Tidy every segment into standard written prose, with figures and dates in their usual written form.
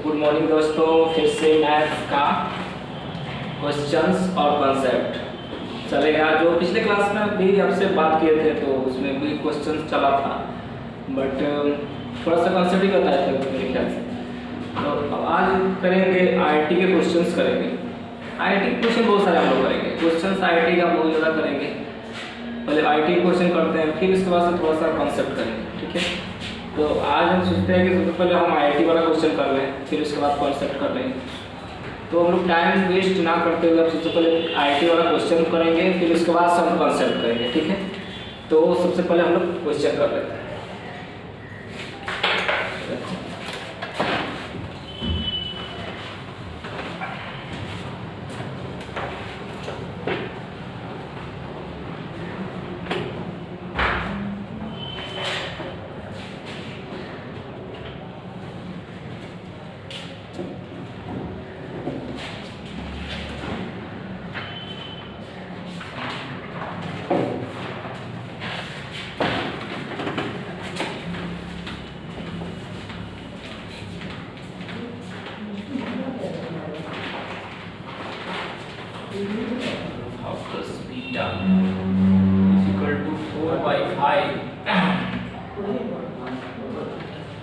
Good morning दोस्तों, फिर से मैथ्स का क्वेश्चंस और कॉन्सेप्ट चलेगा। जो पिछले क्लास में भी आपसे बात किए थे तो उसमें भी क्वेश्चंस चला था, बट थोड़ा सा कॉन्सेप्ट ही बताया था मेरे ख्याल से। तो अब आज करेंगे आईआईटी के क्वेश्चंस करेंगे। आईआईटी के क्वेश्चन बहुत सारे हम लोग करेंगे, क्वेश्चंस आईआईटी का बहुत ज़्यादा करेंगे। पहले आईआईटी क्वेश्चन करते हैं, फिर इसके बाद से थोड़ा सा कॉन्सेप्ट करेंगे, ठीक है। तो आज हम सोचते हैं कि सबसे पहले हम आईआईटी वाला क्वेश्चन कर लें, फिर उसके बाद कॉन्सेप्ट कर लेंगे। तो हम लोग टाइम वेस्ट ना करते हुए सबसे पहले आईआईटी वाला क्वेश्चन करेंगे, फिर उसके बाद से हम कॉन्सेप्ट करेंगे, ठीक है। तो सबसे पहले हम लोग क्वेश्चन कर लेते हैं।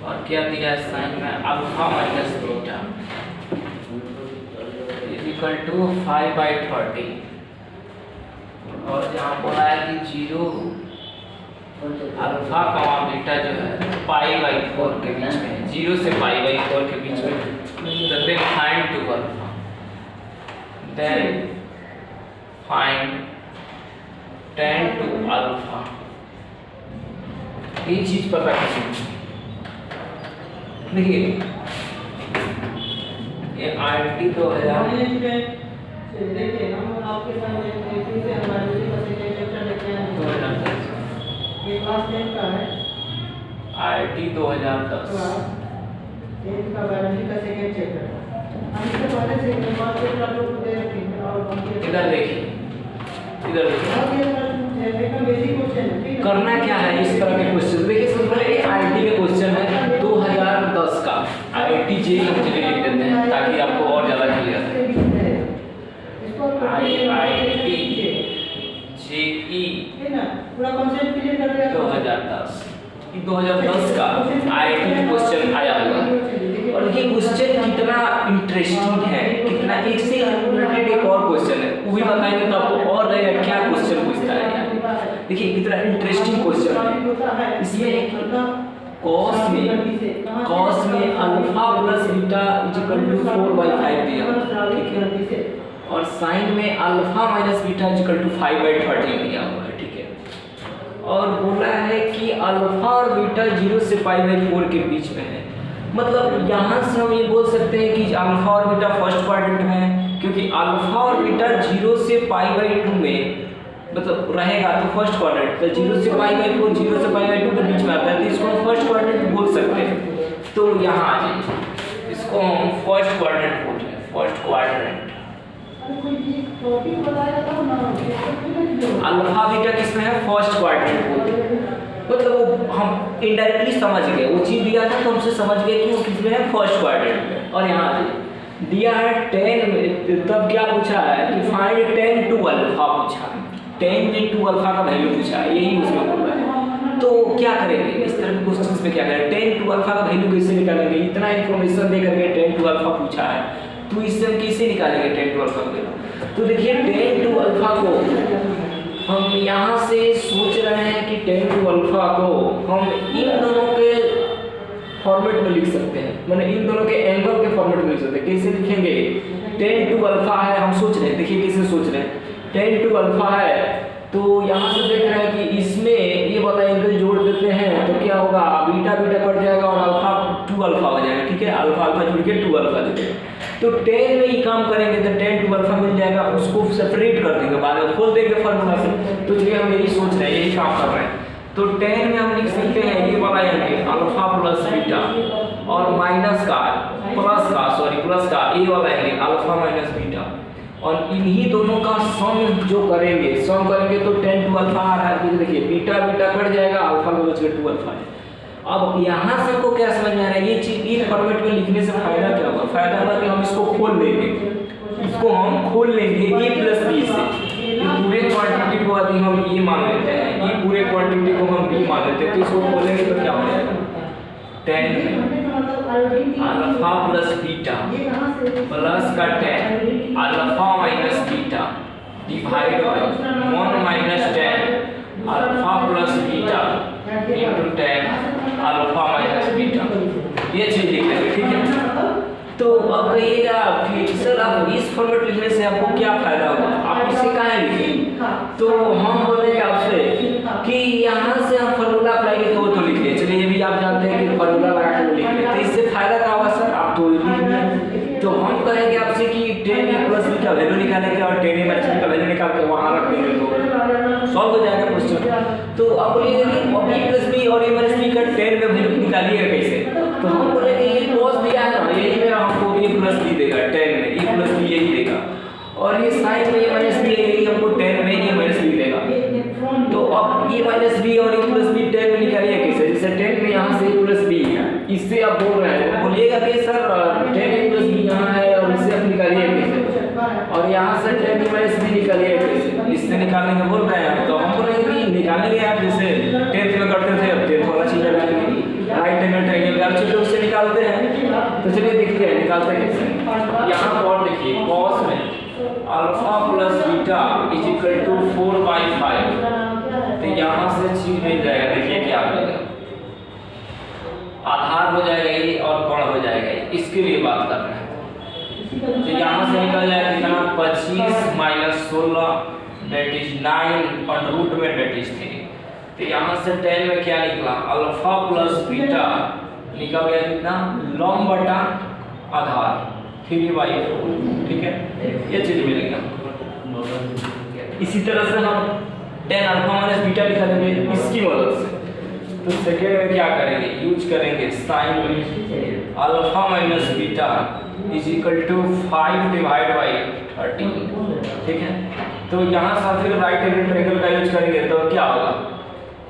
और क्या दिया है साइन में alpha minus beta equal to 5/30। और जहाँ बोला है कि 0 अल्फा कमा बीटा जो है π/4 के बीच में, 0 से π/4 के बीच में। तो then find 2 alpha, then find tan 2 alpha. ये चीज पता कैसे, देखिए ये आईआईटी तो है यार, देखिए हम आपके सामने एक से बायोलॉजी का सेकंड चैप्टर लेके आए हैं। ये क्लास 10 का है, आईआईटी 2010 10 का बायोलॉजी का सेकंड चैप्टर। हम इससे पहले से एक बार चैप्टर आप लोग को दे रखे हैं और इधर देखिए, इधर देखिए एकदम बेसिक क्वेश्चन है। करना क्या है इस तरह के क्वेश्चन। देखिए सबसे पहले आईआईटी के क्वेश्चन है 2010 का, आईआईटी जेईई हम चलिए लिख देते हैं ताकि आपको और ज्यादा क्लियर है। आईआईटी जेईई है ना, पूरा कांसेप्ट क्लियर कर दिया 2010। 2010 का आईआईटी क्वेश्चन आया होगा। और ये क्वेश्चन कितना इंटरेस्टिंग है, कितना एक से रिलेटेड एक और क्वेश्चन है, वो भी बताएंगे तो आपको और रहेगा क्या क्वेश्चन पूछता है यार। देखिए कितना इंटरेस्टिंग क्वेश्चन है। इसमें कॉस में alpha plus beta equal to 4/5 दिया, ठीक है। और साइन में alpha minus beta equal to 5/30 दिया हुआ है, ठीक है। और बोला है कि अल्फा और बीटा 0 से π/4 के बीच में है। मतलब यहाँ से हम ये बोल सकते हैं कि अल्फा और बीटा फर्स्ट क्वाड्रेंट में है, क्योंकि अल्फा और बीटा 0 से π/2 में मतलब रहेगा तो फर्स्ट क्वाड्रेंट। तो 0 से π/4 0 से π/2 के बीच में आता है, तो इसको हम फर्स्ट क्वाड्रेंट बोल सकते हैं। तो यहाँ आ जाइए, इसको हम फर्स्ट क्वाड्रेंट बोल रहे हैं, फर्स्ट क्वाड्रेंट। अल्फा बीटा किसमें है, फर्स्ट क्वाड्रेंट बोलते हैं। मतलब वो हम इनडायरेक्टली समझ गए, वो चीज दिया था तो हमसे समझ गए कि वो किसमें है, फर्स्ट क्वाड्रेंट में। और यहाँ दिया है 10 में, तब क्या पूछा है कि फाइंड tan 2 अल्फा पूछा है, 10 में 2 अल्फा का वैल्यू पूछा है, यही उसमें बोल रहा है। तो क्या करेंगे इस तरह के क्वेश्चंस में, क्या करें, tan 2 अल्फा का वैल्यू कैसे निकालेंगे। इतना इन्फॉर्मेशन दे करके tan 2 अल्फा पूछा है, तो इससे हम कैसे निकालेंगे tan 2 अल्फा का वैल्यू। तो देखिए tan 2 अल्फा को हम यहाँ से सोच रहे हैं कि tan 2 अल्फा को हम इन दोनों के फॉर्मेट में लिख सकते हैं, माने इन दोनों के एंगल के फॉर्मेट में लिख सकते हैं। कैसे लिखेंगे, tan 2 अल्फा है, हम सोच रहे हैं, देखिए कैसे सोच रहे हैं, tan 2 अल्फा है तो यहाँ से देख रहे हैं कि इसमें ये वाला एंगल जोड़ देते हैं तो क्या होगा, बीटा बीटा कट जाएगा और अल्फा 2 अल्फा हो जाएगा, ठीक है। अल्फा अल्फा जुड़ के 2 अल्फा दे देगा। तो 10 में ही काम करेंगे तो tan 2 अल्फा मिल जाएगा, उसको सेपरेट कर देंगे, बाद में खोल देंगे फार्मूला से। तो चलिए हम यही सोच रहे हैं, यही काम कर रहे हैं। तो 10 में हम लिख सकते हैं ये वाला एंगल अल्फा प्लस बीटा और माइनस का प्लस का ये वाला एंगल अल्फा माइनस बीटा, और इन्हीं दोनों का सम जो करेंगे तो tan 2 अल्फा आ रहा है। देखिए बीटा बीटा कट जाएगा, अल्फा में बच गया 2 अल्फा है। अब यहाँ से हमको क्या समझ में आ रहा है, ये चीज इन फॉर्मेट में लिखने से फायदा क्या होगा? फायदा होगा कि हम इसको खोल लेंगे, इसको हम खोल लेंगे a प्लस बी से। ये पूरे क्वांटिटी को यदि हम ये मान लेते हैं, ये पूरे क्वांटिटी को हम b मान लेते हैं, तो इसको खोलेंगे तो क्या हो जाएगा? 10 अल्फा प्लस बीटा प्लस का 10 alpha minus beta divide by 1 minus 10 alpha plus beta into 10 alpha minus beta. ये चीज लिख लेंगे, ठीक है। तो अब कहिएगा कि सर आप इस फॉर्मेट लिखने से आपको क्या फायदा होगा, आप इसे कहाँ लिखेंगे? तो हम बोलेंगे आपसे कि यहाँ से हम फार्मूला अप्लाई करके वो तो लिख लिए, चलिए ये भी आप जानते हैं कि फार्मूला लगा के वो लिख लिए, तो इससे फायदा क्या होगा सर? आप तो लिख लें। तो हम कहेंगे आपसे कि 10a प्लस b का वैल्यू निकालेंगे और 10a माइनस b का वैल्यू निकाल के वहाँ रख देंगे तो सॉल्व हो जाएगा क्वेश्चन। तो आप बोलिएगा कि b प्लस b और a माइनस b का 10 में वैल्यू निकालिएगा कैसे? तो हम बोलेंगे ये cos दिया है ना, यही में हमको a प्लस b देगा 10 में, a प्लस b यही देगा, और ये sin में a माइनस b यही हमको 10 में a माइनस b देगा। तो अब a माइनस b और a प्लस b 10 में निकालिए कैसे? जैसे 10 में यहाँ से a प्लस b है, इससे आप बोल रहे हैं, बोलिएगा कि सर 10 a प्लस b यहाँ है और इससे आप निकालिए कैसे, और यहाँ से 10 a माइनस b निकालिए कैसे, इससे निकालने का बोल रहे हैं आप। तो हम बोलेंगे कि निकालेंगे आप जैसे 10th में करते थे, अब 10th वाला चीज लगा लेंगे, राइट एंगल ट्रायंगल आप चलिए उससे निकालते हैं। तो चलिए देखते हैं निकालते कैसे। यहाँ पर देखिए cos में alpha plus beta is equal to 4/5, तो यहाँ से चीज मिल जाएगा, देखिए क्या मिलेगा, आधार हो जाएगा ये और कोण हो जाएगा ये, इसके लिए बात कर रहे हैं। तो यहाँ से निकल जाएगा कितना? 25 माइनस 16 दैट इज 9 और रूट में दैट इज 3। तो यहाँ से 10 में क्या निकला? अल्फा प्लस बीटा निकल गया कितना? लॉन्ग बटा आधार 3/4, ठीक है, ये चीज मिलेगा। इसी तरह से हम 10 अल्फा माइनस बीटा निकालेंगे इसकी मदद से। तो सेकेंड में क्या करेंगे? यूज करेंगे sine alpha minus beta is equal to 5 divide by 13, ठीक है। तो यहाँ से फिर राइट एंगल ट्रायंगल का यूज करेंगे तो क्या होगा?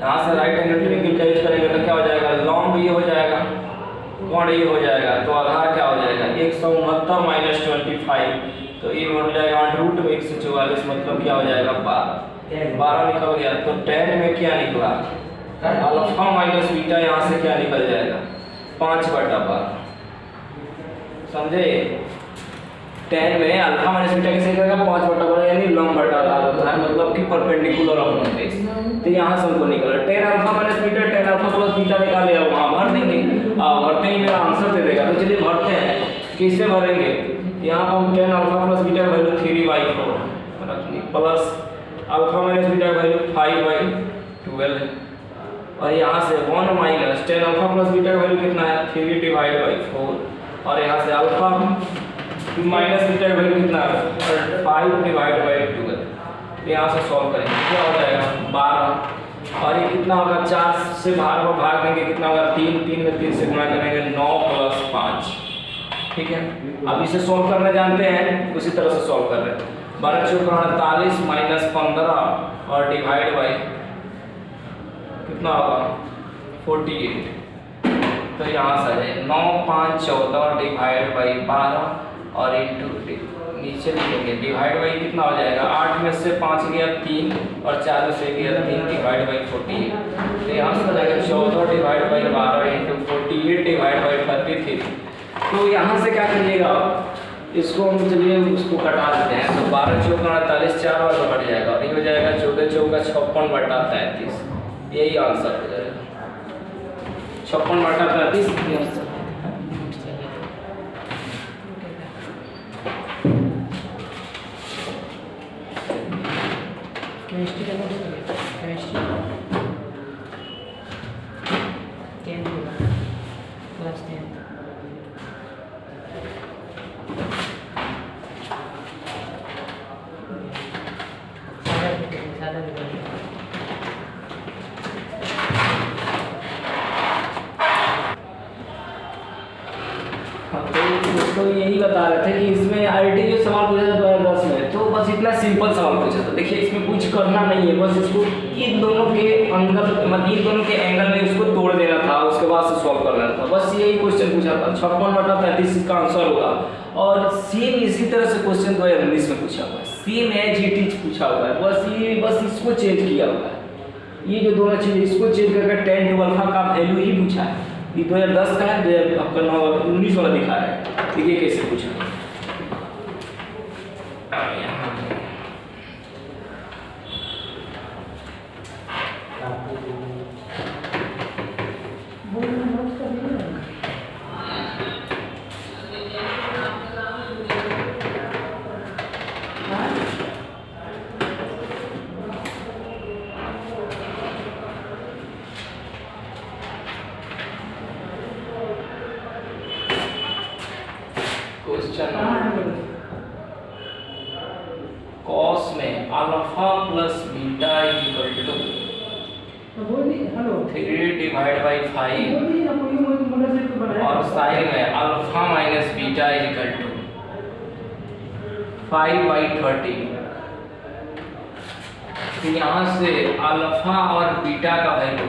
यहाँ से राइट एंगल ट्रायंगल का यूज करेंगे तो क्या हो जाएगा? लॉन्ग ये हो जाएगा, कोण ये हो जाएगा, तो आधार क्या हो जाएगा? 169 माइनस 25, तो ये हो जाएगा रूट में 144, मतलब क्या हो जाएगा? 12 निकल गया। तो 10 में क्या निकला? अल्फा माइनस बीटा, यहाँ से क्या निकल जाएगा? 5/12, समझे? 10 में अल्फा माइनस बीटा कैसे निकलेगा? 5/12, यानी लॉन्ग बटा आधार होता है, मतलब कि परपेंडिकुलर ऑफ नोटेस। तो यहाँ से हमको निकला 10 alpha minus beta, 10 alpha plus beta निकाले, अब वहाँ भर देंगे, भरते ही मेरा आंसर दे देगा। तो चलिए भरते हैं, किससे भरेंगे? यहाँ पर हम 10 अल्फा प्लस बीटा का वैल्यू 3/4 रखनी, प्लस अल्फा माइनस बीटा का वैल्यू 5/12 है, और यहाँ से 1 माइनस 10 अल्फा प्लस बीटा का वैल्यू कितना है? 3/4, और यहाँ से अल्फा माइनस बीटा का वैल्यू कितना है? 5/12। यहाँ से सॉल्व करेंगे, क्या हो जाएगा? 12, और ये कितना होगा? 4 से 12 को भाग देंगे, कितना होगा? 3 में 3 से गुणा करेंगे, 9 + 5, ठीक है। अब इसे सॉल्व करना जानते हैं, उसी तरह से सॉल्व कर रहे हैं। 12 × 4 = 48 माइनस 15 और डिवाइड बाई कितना होगा? 48। तो यहाँ से है 9 × 5 = 14 डिवाइड बाई 12 और इंटू नीचे लिखेंगे डिवाइड बाई कितना हो जाएगा? 8 में से 5 गया 3 और 4 में से गया 3 डिवाइड बाई 48। तो यहाँ से हो जाएगा 14 divide by 12 into 48 divide by 33। तो यहाँ से क्या करिएगा? इसको हम चलिए उसको कटा देते हैं। तो 12 × 4 = 48, 4 बार तो कट जाएगा, और ये हो जाएगा 14 × 4 = 56/33। यही आंसर हो जाएगा, 56/33। केमिस्ट्री का केमिस्ट्री 10 क्लास 10 तो यही बता रहे थे कि इसमें आईटी जो सवाल पूछा था 2010 में, तो बस इतना सिंपल सवाल पूछा था। देखिए इसमें कुछ करना नहीं है, बस इसको इन दोनों के एंगल मतलब इन दोनों के एंगल में उसको तोड़ देना था, उसके बाद से सॉल्व करना था। बस यही क्वेश्चन पूछा था। 56/35 इसका आंसर होगा। और सेम इसी तरह से क्वेश्चन 2019 में पूछा हुआ है, सेम एज इट इज पूछा हुआ है, बस इसको चेंज किया हुआ है। ये जो दोनों चीज़ इसको चेंज करके tan टू अल्फा का वैल्यू ही पूछा है। ये 2010 का है, आपका 19 वाला दिखा रहा है। देखिए कैसे पूछा है। कॉस में alpha plus beta equal to 3 divide by 5 और साइन में alpha minus beta equal to 5/30। तो यहाँ से अल्फा और बीटा का वैल्यू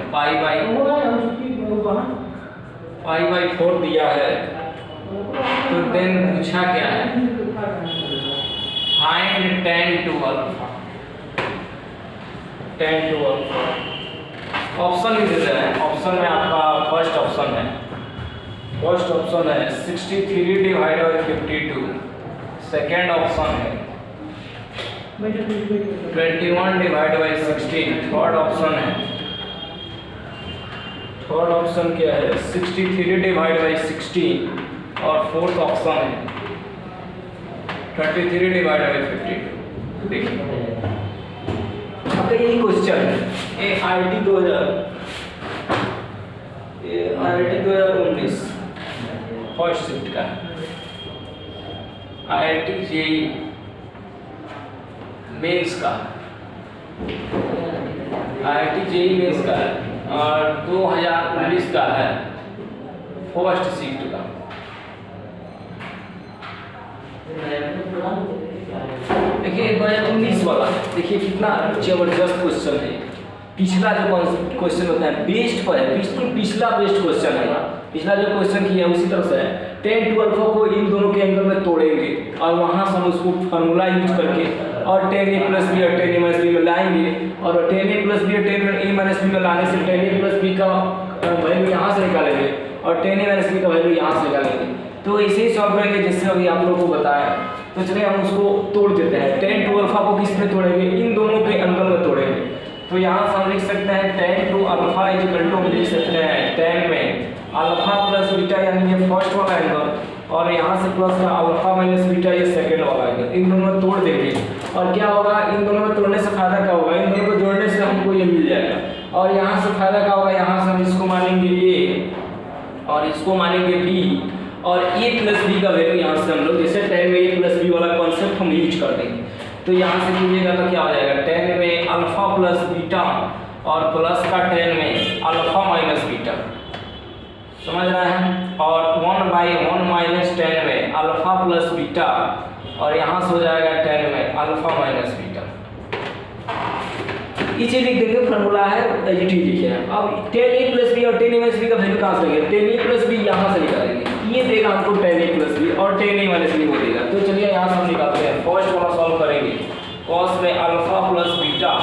पाई/4 दिया है। तो देन पूछा क्या है, find tan two alpha. tan two alpha option भी दे रहे हैं। ऑप्शन में आपका फर्स्ट ऑप्शन है 63 डिवाइड बाई 52। सेकेंड ऑप्शन है 21 डिवाइड बाई 16। थर्ड ऑप्शन क्या है 63 डिवाइड बाई 16। और फोर्थ ऑप्शन है 33 डिवाइड बाई 52। देखिए आपका यही क्वेश्चन है। ये IIT 2019 फर्स्ट शिफ्ट का IIT JEE मेंस का IIT JEE मेंस का है और 2019 का है फर्स्ट शिफ्ट का। देखिए 2019 वाला देखिए कितना जबरदस्त क्वेश्चन है। पिछला जो क्वेश्चन होता है बेस्ट पर है, पिछला बेस्ट क्वेश्चन है। पिछला जो क्वेश्चन किया उसी तरह से है। tan टू अल्फा को इन दोनों के एंगल में तोड़ेंगे और वहां से हम उसको फार्मूला यूज करके और tan a प्लस बी और tan a माइनस बी में लाएंगे और tan a प्लस बी और tan a माइनस बी में लाने से tan a प्लस बी का वैल्यू यहाँ से निकालेंगे और tan a माइनस बी का वैल्यू यहाँ से निकालेंगे। तो ऐसे ही सॉल्व करेंगे जैसे अभी आप लोगों को बताया। तो चलिए हम उसको तोड़ देते हैं। tan टू अल्फा को किस में तोड़ेंगे, इन दोनों के एंगल में तोड़ेंगे। तो यहाँ से हम लिख सकते हैं tan two alpha equal to लिख सकते हैं tan में अल्फा प्लस बीटा यानी ये फर्स्ट वाला एंगल और यहाँ से प्लस का अल्फा माइनस बीटा ये सेकंड वाला एंगल। इन दोनों में तोड़ देंगे और क्या होगा, इन दोनों में तोड़ने से फायदा क्या होगा, इन दोनों को जोड़ने से हमको ये मिल जाएगा। और यहाँ से फायदा क्या होगा, यहाँ से हम इसको मानेंगे a और इसको मानेंगे b और a प्लस बी का वैल्यू यहाँ से हम लोग जैसे tan में a प्लस बी वाला कॉन्सेप्ट हम यूज कर देंगे। तो यहाँ से कीजिएगा तो क्या हो जाएगा, tan में अल्फा प्लस बीटा और प्लस का tan में अल्फा माइनस बीटा, समझ रहे हैं। और 1/1 माइनस tan में अल्फा प्लस बीटा और यहाँ से हो जाएगा tan में अल्फा माइनस बीटा। इसे लिख देंगे, फार्मूला है एच टी लिखे हैं। अब tan a प्लस बी और tan a माइनस बी का वैल्यू कहाँ से लेंगे, tan a प्लस बी यहाँ से निकालेंगे। ये देगा हमको tan a प्लस बी और tan a माइनस बी को देगा। तो चलिए यहाँ से हम निकालते हैं। फर्स्ट वाला सॉल्व करेंगे। cos में alpha plus beta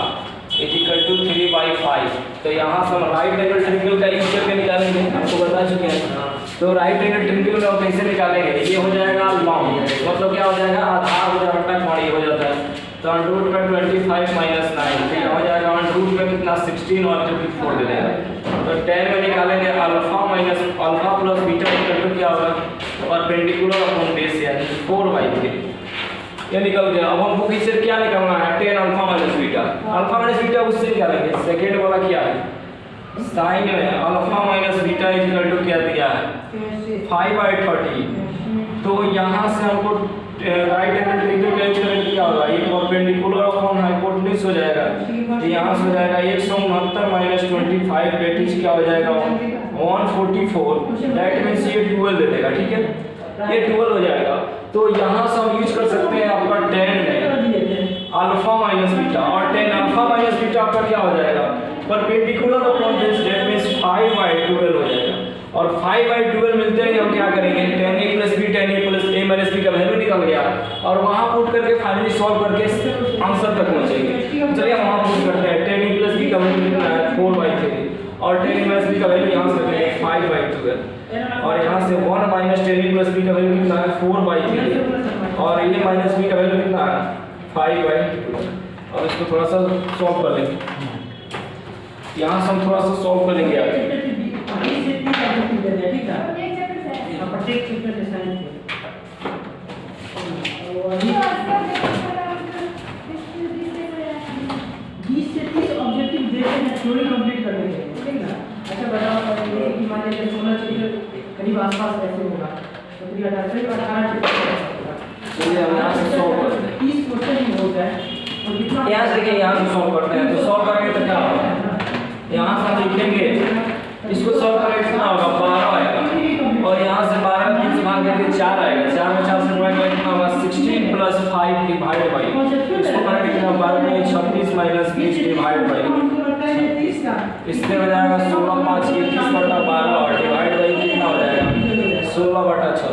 equal to 3/5। तो यहाँ से हम राइट एंगल ट्रायंगल का यूज करके निकालेंगे, आपको बता चुके हैं। तो राइट एंगल ट्रायंगल में हम कैसे निकालेंगे, ये हो जाएगा लॉन्ग, मतलब क्या हो जाएगा, आधार हो जाता है, पौड़ी हो जाता है। तो अंडर रूट में 25 माइनस 9, तो यहाँ हो जाएगा अंडर रूट में कितना 16 और 4 दे देगा। तो tan में निकालेंगे alpha minus alpha plus beta equal to क्या होगा, परपेंडिकुलर अपॉन बेस यानी 4/3 ये निकल गया। अब हमको किससे क्या निकालना है, tan alpha minus beta. Alpha minus beta उससे निकालेंगे। सेकंड वाला क्या है, साइन में alpha minus beta equal to क्या दिया है 5/30। तो यहाँ से हमको राइट एंगल ट्रायंगल का यूज करेंगे, क्या होगा, ये परपेंडिकुलर अपॉन हाइपोटेन्यूज हो जाएगा। तो यहाँ से हो जाएगा 169 माइनस 25 दैट इज क्या हो जाएगा 144। दैट मींस ये 12 दे देगा, ठीक है, ये 12 हो जाएगा। तो यहाँ से हम यूज कर सकते हैं आपका tan में अल्फा माइनस बीटा और tan अल्फा माइनस बीटा आपका क्या हो जाएगा perpendicular upon this that means 5/12 हो जाएगा। और 5/12 मिलते ही हम क्या करेंगे, tan a + b tan a + a - b का वैल्यू निकल गया और वहां पुट करके फाइनली सॉल्व करके आंसर तक पहुंचेंगे। चलिए हम वहां पुट करते हैं, tan a + b का वैल्यू कितना है 4/3 और tan a - b का वैल्यू यहां से रखेंगे 5/12 और यहां से 1 - tan a + b का वैल्यू कितना है 4/3 और a - b का वैल्यू कितना है 5/12। और इसको थोड़ा सा सॉल्व कर लेंगे, यहाँ से हम थोड़ा सा सॉल्व कर लेंगे आगे। थ्योरी कंप्लीट कर लेंगे, ठीक है ना। अच्छा बताओ कि मान लीजिए 16 चीज करीब आसपास कैसे होगा, तो 18 चलिए हम यहाँ से सॉल्व करते हैं। 30 क्वेश्चन ही होता है और कितना यहाँ से देखिए, यहाँ से सॉल्व करते हैं तो सॉल्व करेंगे तो क्या होगा, यहाँ से हम लिखेंगे इसको सॉल्व करेंगे कितना होगा 12 आएगा और यहाँ से 12 का 3 से भाग करके 4 आएगा, 4 में 4 से डिवाइड करेंगे कितना होगा 16 + 5 डिवाइड बाय, इसको करेंगे कितना 12 में 36 - 20 डिवाइड बाय, इससे हो जाएगा 16 × 5 = 21/12 और डिवाइड बाय कितना हो जाएगा 16/36।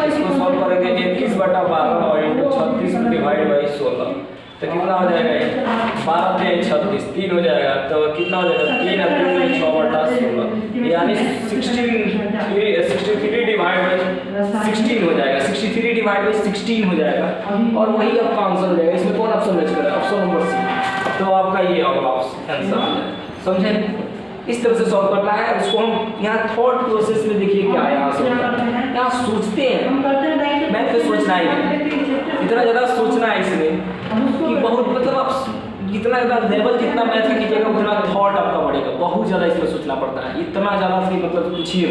इसको सॉल्व करेंगे 21/12 और इनटू 36 डिवाइड बाय 16 तो कितना हो जाएगा, 12 × 36 3 हो जाएगा, तो कितना हो जाएगा 3 × 3 = 6/16 यानी 63 डिवाइड बाय 16 हो जाएगा, 63 डिवाइड बाय 16 हो जाएगा और वही आपका आंसर हो जाएगा। इसमें कौन ऑप्शन मैच करेगा, ऑप्शन नंबर सी, तो आपका ये होगा आंसर आ जाएगा। समझे, इस तरह से सॉल्व करना है। इसको हम यहाँ थॉट प्रोसेस में देखिए क्या है, यहाँ सोचते हैं, मैथ पे सोचना है, इतना ज़्यादा सोचना है इसमें कि बहुत मतलब आप जितना ज़्यादा लेवल जितना मैथ का कीजिएगा उतना थॉट आपका बढ़ेगा, बहुत ज़्यादा इसमें सोचना पड़ता है, इतना ज़्यादा से मतलब पूछिए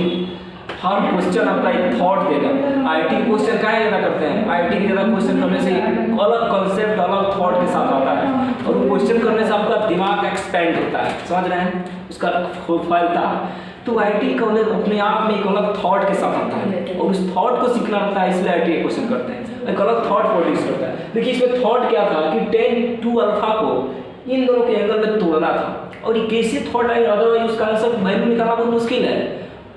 हर क्वेश्चन आपका एक थॉट देगा। आईटी क्वेश्चन क्या ज़्यादा करते हैं, आईटी के ज़्यादा क्वेश्चन करने से अलग कॉन्सेप्ट अलग थॉट के साथ आता है और वो क्वेश्चन करने से आपका दिमाग एक्सपेंड होता है, समझ रहे हैं, उसका फैलता है। तो आईटी कॉलेज अपने आप में एक अलग थॉट के साथ आता है और उस थॉट को सीखना पड़ता है, इसलिए आईटी क्वेश्चन करते हैं, एक अलग थॉट प्रोड्यूस करता है। देखिए इसमें थॉट क्या था कि tan 2 अल्फा को इन दोनों के एंगल में तोड़ना था और ये कैसे थॉट आई, अदरवाइज उसका आंसर वैल्यू निकालना बहुत मुश्किल है,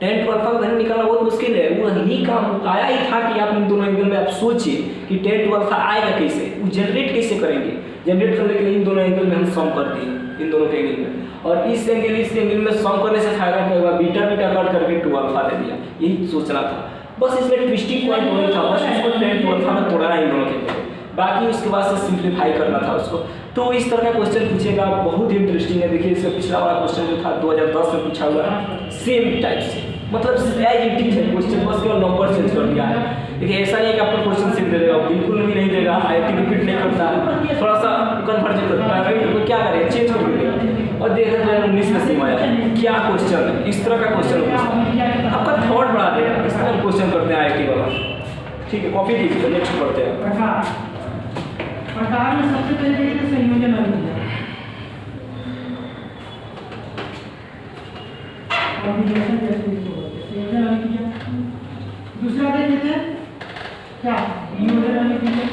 tan 2 अल्फा का वैल्यू निकालना बहुत मुश्किल है। वो यही काम आया ही था कि आप इन दोनों एंगल में आप सोचिए कि tan 2 अल्फा आएगा कैसे, वो जनरेट कैसे करेंगे, जनरेट करने के लिए इन दोनों एंगल में हम सम कर दिए, इन दोनों के एंगल में, और इस एंगल में सम करने से फायदा क्या होगा, बीटा कट करके 2 अल्फा दे दिया, यही सोचना था बस। इसमें ट्विस्टिंग पॉइंट वही था, बस उसको tan 2 अल्फा में तोड़ना इन दोनों के एंगल, बाकी उसके बाद से सिंप्लीफाई करना था उसको। तो इस तरह का क्वेश्चन पूछेगा, बहुत इंटरेस्टिंग है। देखिए इससे पिछला वाला क्वेश्चन जो था 2010 में पूछा हुआ है, सेम टाइप से, मतलब एज इट इज है क्वेश्चन, बस केवल नंबर चेंज कर दिया है। देखिए ऐसा नहीं कि आपको क्वेश्चन सेम दे देगा, बिल्कुल भी नहीं देगा, आईटी रिपीट नहीं करता है, थोड़ा सा कन्वर्जन करता है, तो क्या करें चेंज कर देगा। और देखा 2019 में सेम आया क्या क्वेश्चन है, इस तरह का क्वेश्चन पूछता आपका थॉट बढ़ा देगा, इस तरह क्वेश्चन करते हैं आईटी वाला। ठीक है, कॉपी कीजिए, नेक्स्ट पढ़ते हैं। प्रकार में सबसे पहले देखिए संयोजन अभिक्रिया, कॉम्बिनेशन जैसे संयोजन अभिक्रिया। दूसरा देख लेते हैं क्या, वियोजन अभिक्रिया।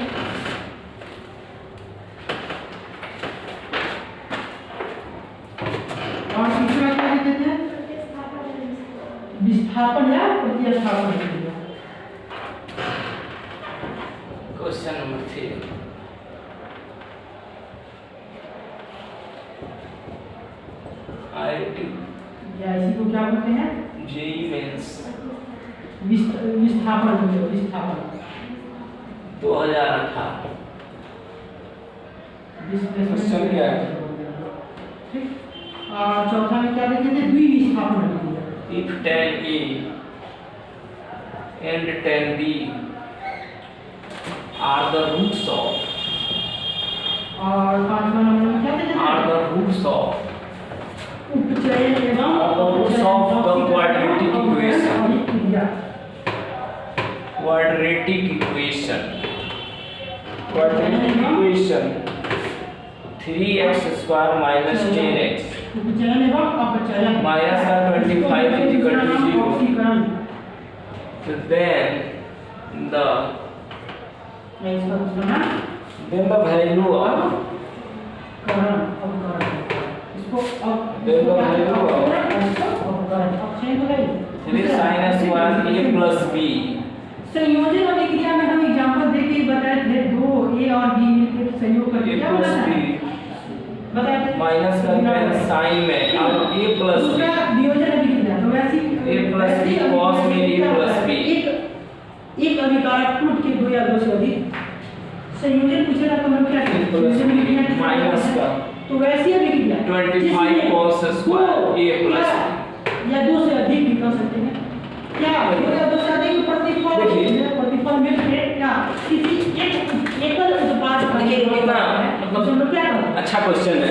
और तीसरा क्या देख लेते हैं, विस्थापन या प्रतिस्थापन अभिक्रिया। क्वेश्चन नंबर 3 आईटी या इसी को क्या बोलते हैं, जेईई मेंस विस्थापन 2018। क्वेश्चन क्या है, ठीक। और चौथा में क्या देखे थे, द्विविस्थापन अभिक्रिया। if tan A and tan B are the roots of, और पांचवा नंबर में क्या देखे थे, are the roots of उपचयन एवं roots of the quadratic equation, quadratic equation 3x square minus 10x उपचयन एवं अपचयन minus 25 is equal to 0. So then the value of इसको अब दे दो वैल्यू अब चेंज हो गई। चलिए sin square a plus b संयोजन अभिक्रिया में हम एग्जांपल देके बताए थे दो a और b मिलकर संयोग करके a क्या प्लस बनाना है b बताए थे माइनस करते हैं sin में अब a प्लस b दूसरा वियोजन अभिक्रिया तो वैसी a प्लस b cos में a प्लस b एक अभिकारक टूट के दो या दो से अधिक संयोजन पूछेगा तो हम क्या करें संयोजन अभिक्रिया किसका माइनस का तो वैसी अभिक्रिया 25 cos स्क्वायर a प्लस या दो से अधिक भी कर सकते हैं क्या दो या दो से अधिक प्रतिफल देखिए। प्रतिफल मिलके क्या किसी एकल उत्पाद का देखिए कितना मतलब हम लोग क्या करें अच्छा क्वेश्चन है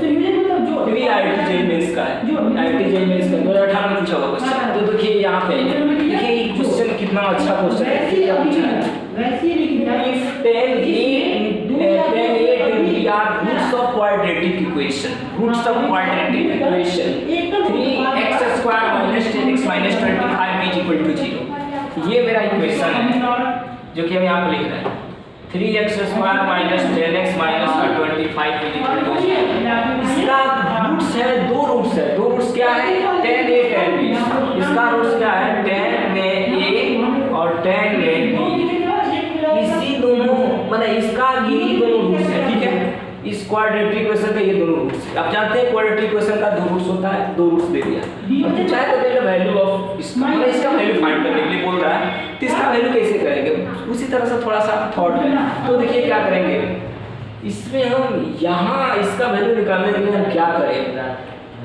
संयोजन मतलब जो भी आईआईटी जेईई का है जो आईआईटी जेईई का 2018 में पूछा हुआ क्वेश्चन तो देखिए यहाँ पे देखिए ये क्वेश्चन कितना अच्छा क्वेश्चन है वैसी क्या पूछा है वैसी अभिक्रिया if 10 a and b are roots of quadratic equation 3x square minus 10x minus 25 is equal to 0 ये मेरा इक्वेशन है जो कि हम यहाँ पे लिख रहे हैं 3x square minus 10x minus 25 is equal to 0 इसका रूट्स है दो रूट्स क्या है 10 a 10 b इसका रूट्स क्या है 10 में a और 10 में b इसी दोनों मतलब इसका ये दोनों रूट्स है ठीक है इस क्वाड्रेटिक इक्वेशन का ये दोनों रूट्स है आप जानते हैं क्वाड्रेटिक इक्वेशन का दो रूट्स होता है दो रूट्स दे दिया अब चाहे तो देना वैल्यू ऑफ इसका मतलब इसका वैल्यू फाइंड करने के लिए बोल रहा है तो इसका वैल्यू कैसे करेंगे उसी तरह से थोड़ा सा थॉट है तो देखिए क्या करेंगे इसमें हम यहाँ इसका वैल्यू निकालने के लिए हम क्या करें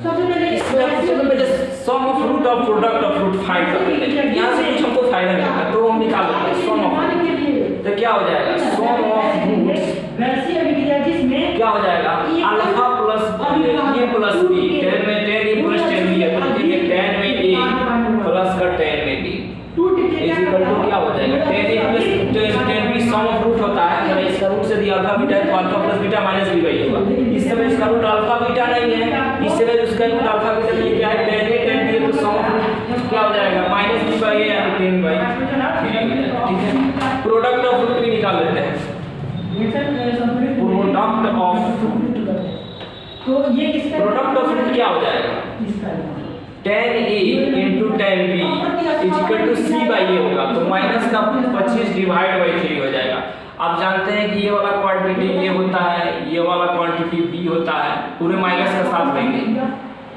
सबसे पहले sum of root of product of root find कर लेंगे यहाँ से कुछ हमको फायदा मिलेगा तो हम निकाल लेते हैं सम ऑफ तो क्या हो जाएगा सम ऑफ रूट्स वैसी अभिक्रिया जिसमें क्या हो जाएगा alpha plus a plus b 10 में 10 a प्लस 10 b है तो देखिए 10 में a प्लस का 10 में b इज इक्वल टू क्या हो जाएगा 10 a plus 10 b sum of root होता है मतलब इसका रूट से दिया अल्फा बीटा है तो alpha plus beta minus b वही होगा इस समय इसका रूट अल्फा बीटा नहीं है इस समय उसका रूट अल्फा बीटा नहीं क्या है 10 a 10 b है तो सम ऑफ रूट क्या हो जाएगा माइनस b बाई a यानी 10 बाई 3 ठीक है प्रोडक्ट ऑफ रूट भी निकाल लेते हैं प्रोडक्ट ऑफ तो ये किसका प्रोडक्ट ऑफ रूट क्या हो जाएगा इसका 10a into 10b is equal to c by a होगा तो माइनस का 25 डिवाइड बाई 3 हो जाएगा आप जानते हैं कि ये वाला क्वांटिटी ये होता है ये वाला क्वांटिटी b होता है पूरे माइनस के साथ लेंगे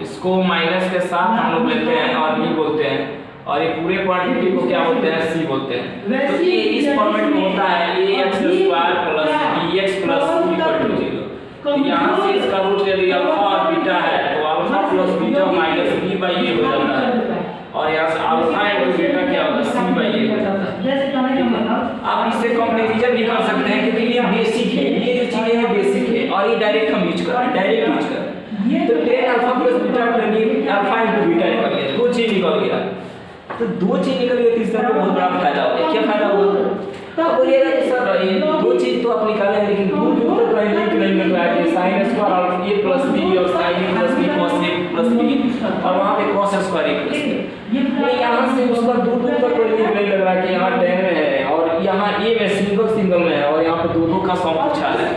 इसको माइनस के साथ हम लोग लेते हैं और b बोलते हैं और ये पूरे क्वांटिटी को क्या बोलते हैं c बोलते हैं तो ये इस फॉर्मेट में होता है ax square plus bx plus c equal to 0 तो यहाँ से इसका रूट यदि अल्फा और बीटा है तो alpha plus beta minus b by a हो जाता है और यहाँ से अल्फा इनटू बीटा क्या होगा c बाई a हो जाता है आप इससे कंपैरिजन भी कर सकते हैं क्योंकि ये बेसिक है ये जो चीजें हैं बेसिक है और ये डायरेक्ट हम यूज कर रहे हैं डायरेक्ट यूज कर रहे हैं तो 10 alpha plus beta alpha into beta निकल गया दो चीज निकल गया तो दो चीज निकल गई तो इसका बहुत बड़ा फायदा हो गया क्या फायदा हुआ तो बोलिएगा कि सर ये दो चीज तो आप निकाले हैं लेकिन दूर दूर तक कहीं लिंक नहीं मिल रहा है कि sin square a plus b और sin a plus b cos a plus b और वहाँ पे cos square a plus b तो यहाँ से उसका दूर दूर तक कोई लिंक नहीं लग रहा है कि यहाँ 10 में है और यहाँ a में सिंगल में है और यहाँ पे दो का सम पूछा है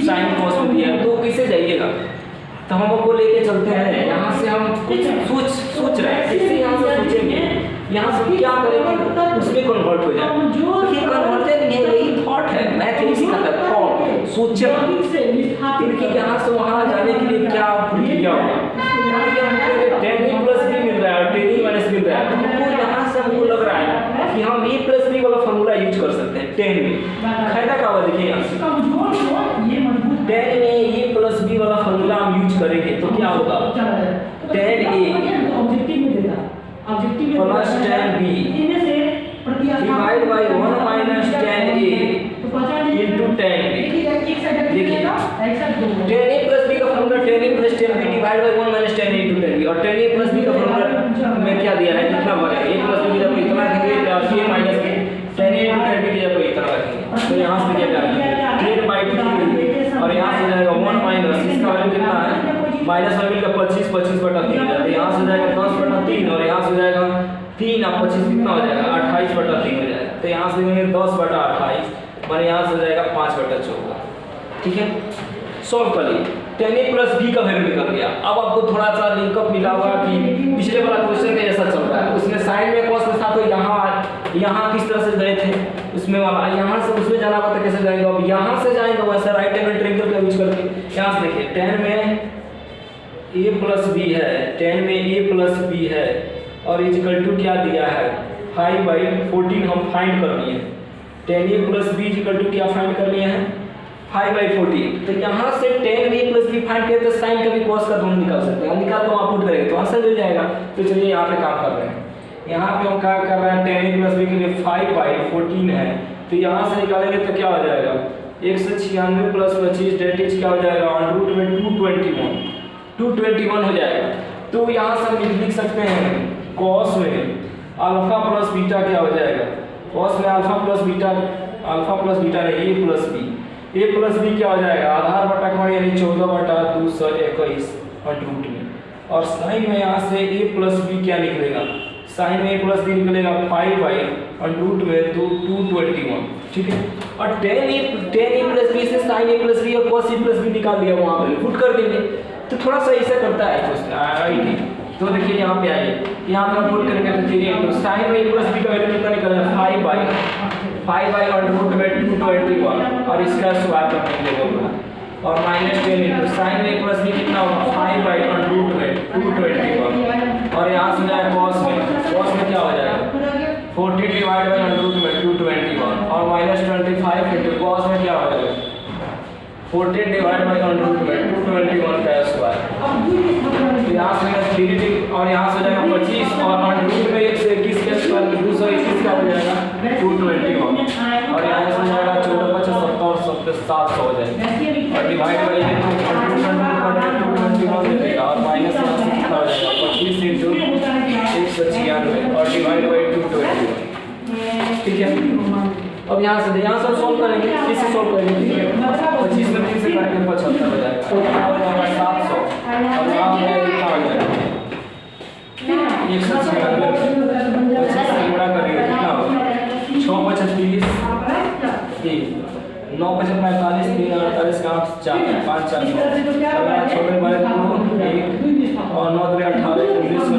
sin cos में दिया है तो कैसे जाइएगा तो हम आपको लेके चलते हैं यहाँ से हम कुछ सोच रहे हैं इससे यहाँ से सोचेंगे यहाँ से क्या करेंगे उसमें कन्वर्ट हो जाए ये कन्वर्जन है यही थॉट है मैथ यही सिखाता है थॉट सोचना क्योंकि यहाँ से वहाँ जाने के लिए क्या प्रक्रिया होगा 10 प्लस b मिल रहा है और 10 माइनस मिल रहा है तो हमको यहाँ से हमको लग रहा है कि हम a प्लस b वाला फॉर्मूला यूज कर सकते हैं 10 में फायदा क्या होगा देखिए यहाँ से 10 में a प्लस b वाला फॉर्मूला हम यूज करेंगे तो क्या होगा 10a plus 10b divide by 1 minus 10a into 10b देखिए 10a प्लस b का formula 10a plus 10b divide by 1 minus 10a into 10b और 10a प्लस b का फॉर्मूला में क्या दिया है कितना बड़ा है a प्लस b की जगह इतना रखेंगे और a minus 10a into 10b की जगह इतना रखेंगे तो यहाँ से क्या करेंगे 10 बाय 2 और यहाँ से जाएगा 1 माइनस इसका वैल्यू कितना है माइनस में मिलकर 25 25 बटा 3 जाता है यहाँ से जाएगा 10 बटा 3 और यहाँ से जाएगा 3 और 25 कितना हो जाएगा 28 बटा 3 हो जाएगा तो यहाँ से देंगे 10 बटा 28 और यहाँ से जाएगा 5 बटा 14 ठीक है सॉल्व करिए 10a प्लस b का वैल्यू निकल गया। अब आपको थोड़ा सा लिंकअप मिला होगा कि पिछले वाला क्वेश्चन का जैसा चल रहा है, उसमें साइन में cos में था तो यहाँ किस तरह से गए थे, उसमें वाला यहाँ से उसमें जाना होगा तो कैसे जाएंगे, अब यहाँ से जाएंगे वैसे राइट एंगल ट्रायंगल का यूज करके। यहाँ से देखिए 10 में a प्लस b है, 10 में a प्लस b है और इक्वल टू क्या दिया है 5/14 हम फाइंड कर लिए। 10a plus b equal to क्या फाइंड कर लिए हैं 5/14। तो यहाँ से 10a प्लस b फाइंड किया तो साइन का भी cos का दोनों निकाल सकते हैं, हम निकाल तो वहाँ पुट करेंगे तो आंसर मिल जाएगा। तो चलिए यहाँ पे काम कर रहे हैं, यहाँ पे हम क्या कर रहे हैं 10a प्लस b के लिए 5/14 है, तो यहाँ से निकालेंगे तो क्या हो जाएगा 196 प्लस 25 डेट इज क्या हो जाएगा √ में 221 हो जाएगा। तो यहाँ से हम लिख सकते हैं cos में अल्फा प्लस बीटा क्या हो जाएगा, cos में अल्फा प्लस बीटा नहीं a प्लस b क्या हो जाएगा आधार बटा कोण यानी 14/221 √ में, और साइन में यहाँ से a प्लस b क्या निकलेगा, साइन में a प्लस b निकलेगा 5/√में 221, ठीक है। और 10a प्लस b से साइन a प्लस b और cos a प्लस b निकाल लिया, वहाँ पे पुट कर देंगे तो थोड़ा सा ऐसा करता है क्वेश्चन। तो देखिए यहाँ पे आइए, यहाँ पे हम पुट करेंगे तो 3 तो साइन में a प्लस b का वैल्यू कितना निकलेगा 5/√में 221 और इसका स्क्वायर करने के लिए और -10 इनटू साइन में a प्लस b कितना होगा 5/√में 221 और यहाँ से जाए cos में क्या हो जाएगा 14 /√में 221 और -25 इनटू cos में क्या हो जाएगा 14 /√में 221 का स्क्वायर। यहाँ से 3 और यहाँ से जाएगा 25 और √ में 1 से 21 का स्क्वायर 221 का हो जाएगा 221 और यहाँ से जाएगा 14 × 70 और 700 हो जाएगा और डिवाइड बाई 221 देगा और माइनस यहाँ से कितना हो जाएगा 25 × 196 और डिवाइड बाई 221, ठीक है। अब यहाँ से सॉल्व करेंगे, किससे सॉल्व करेंगे, ठीक है 25 में 3 से काटेंगे 75 हो जाएगा और यहाँ पर 700 और यहाँ पे कितना हो जाएगा 196 25 से गुणा करेंगे कितना होगा 6 × 35 9 × 45 3 × 48 का 4 5 4 9 छोटे बड़े 1 और 9 × 18 19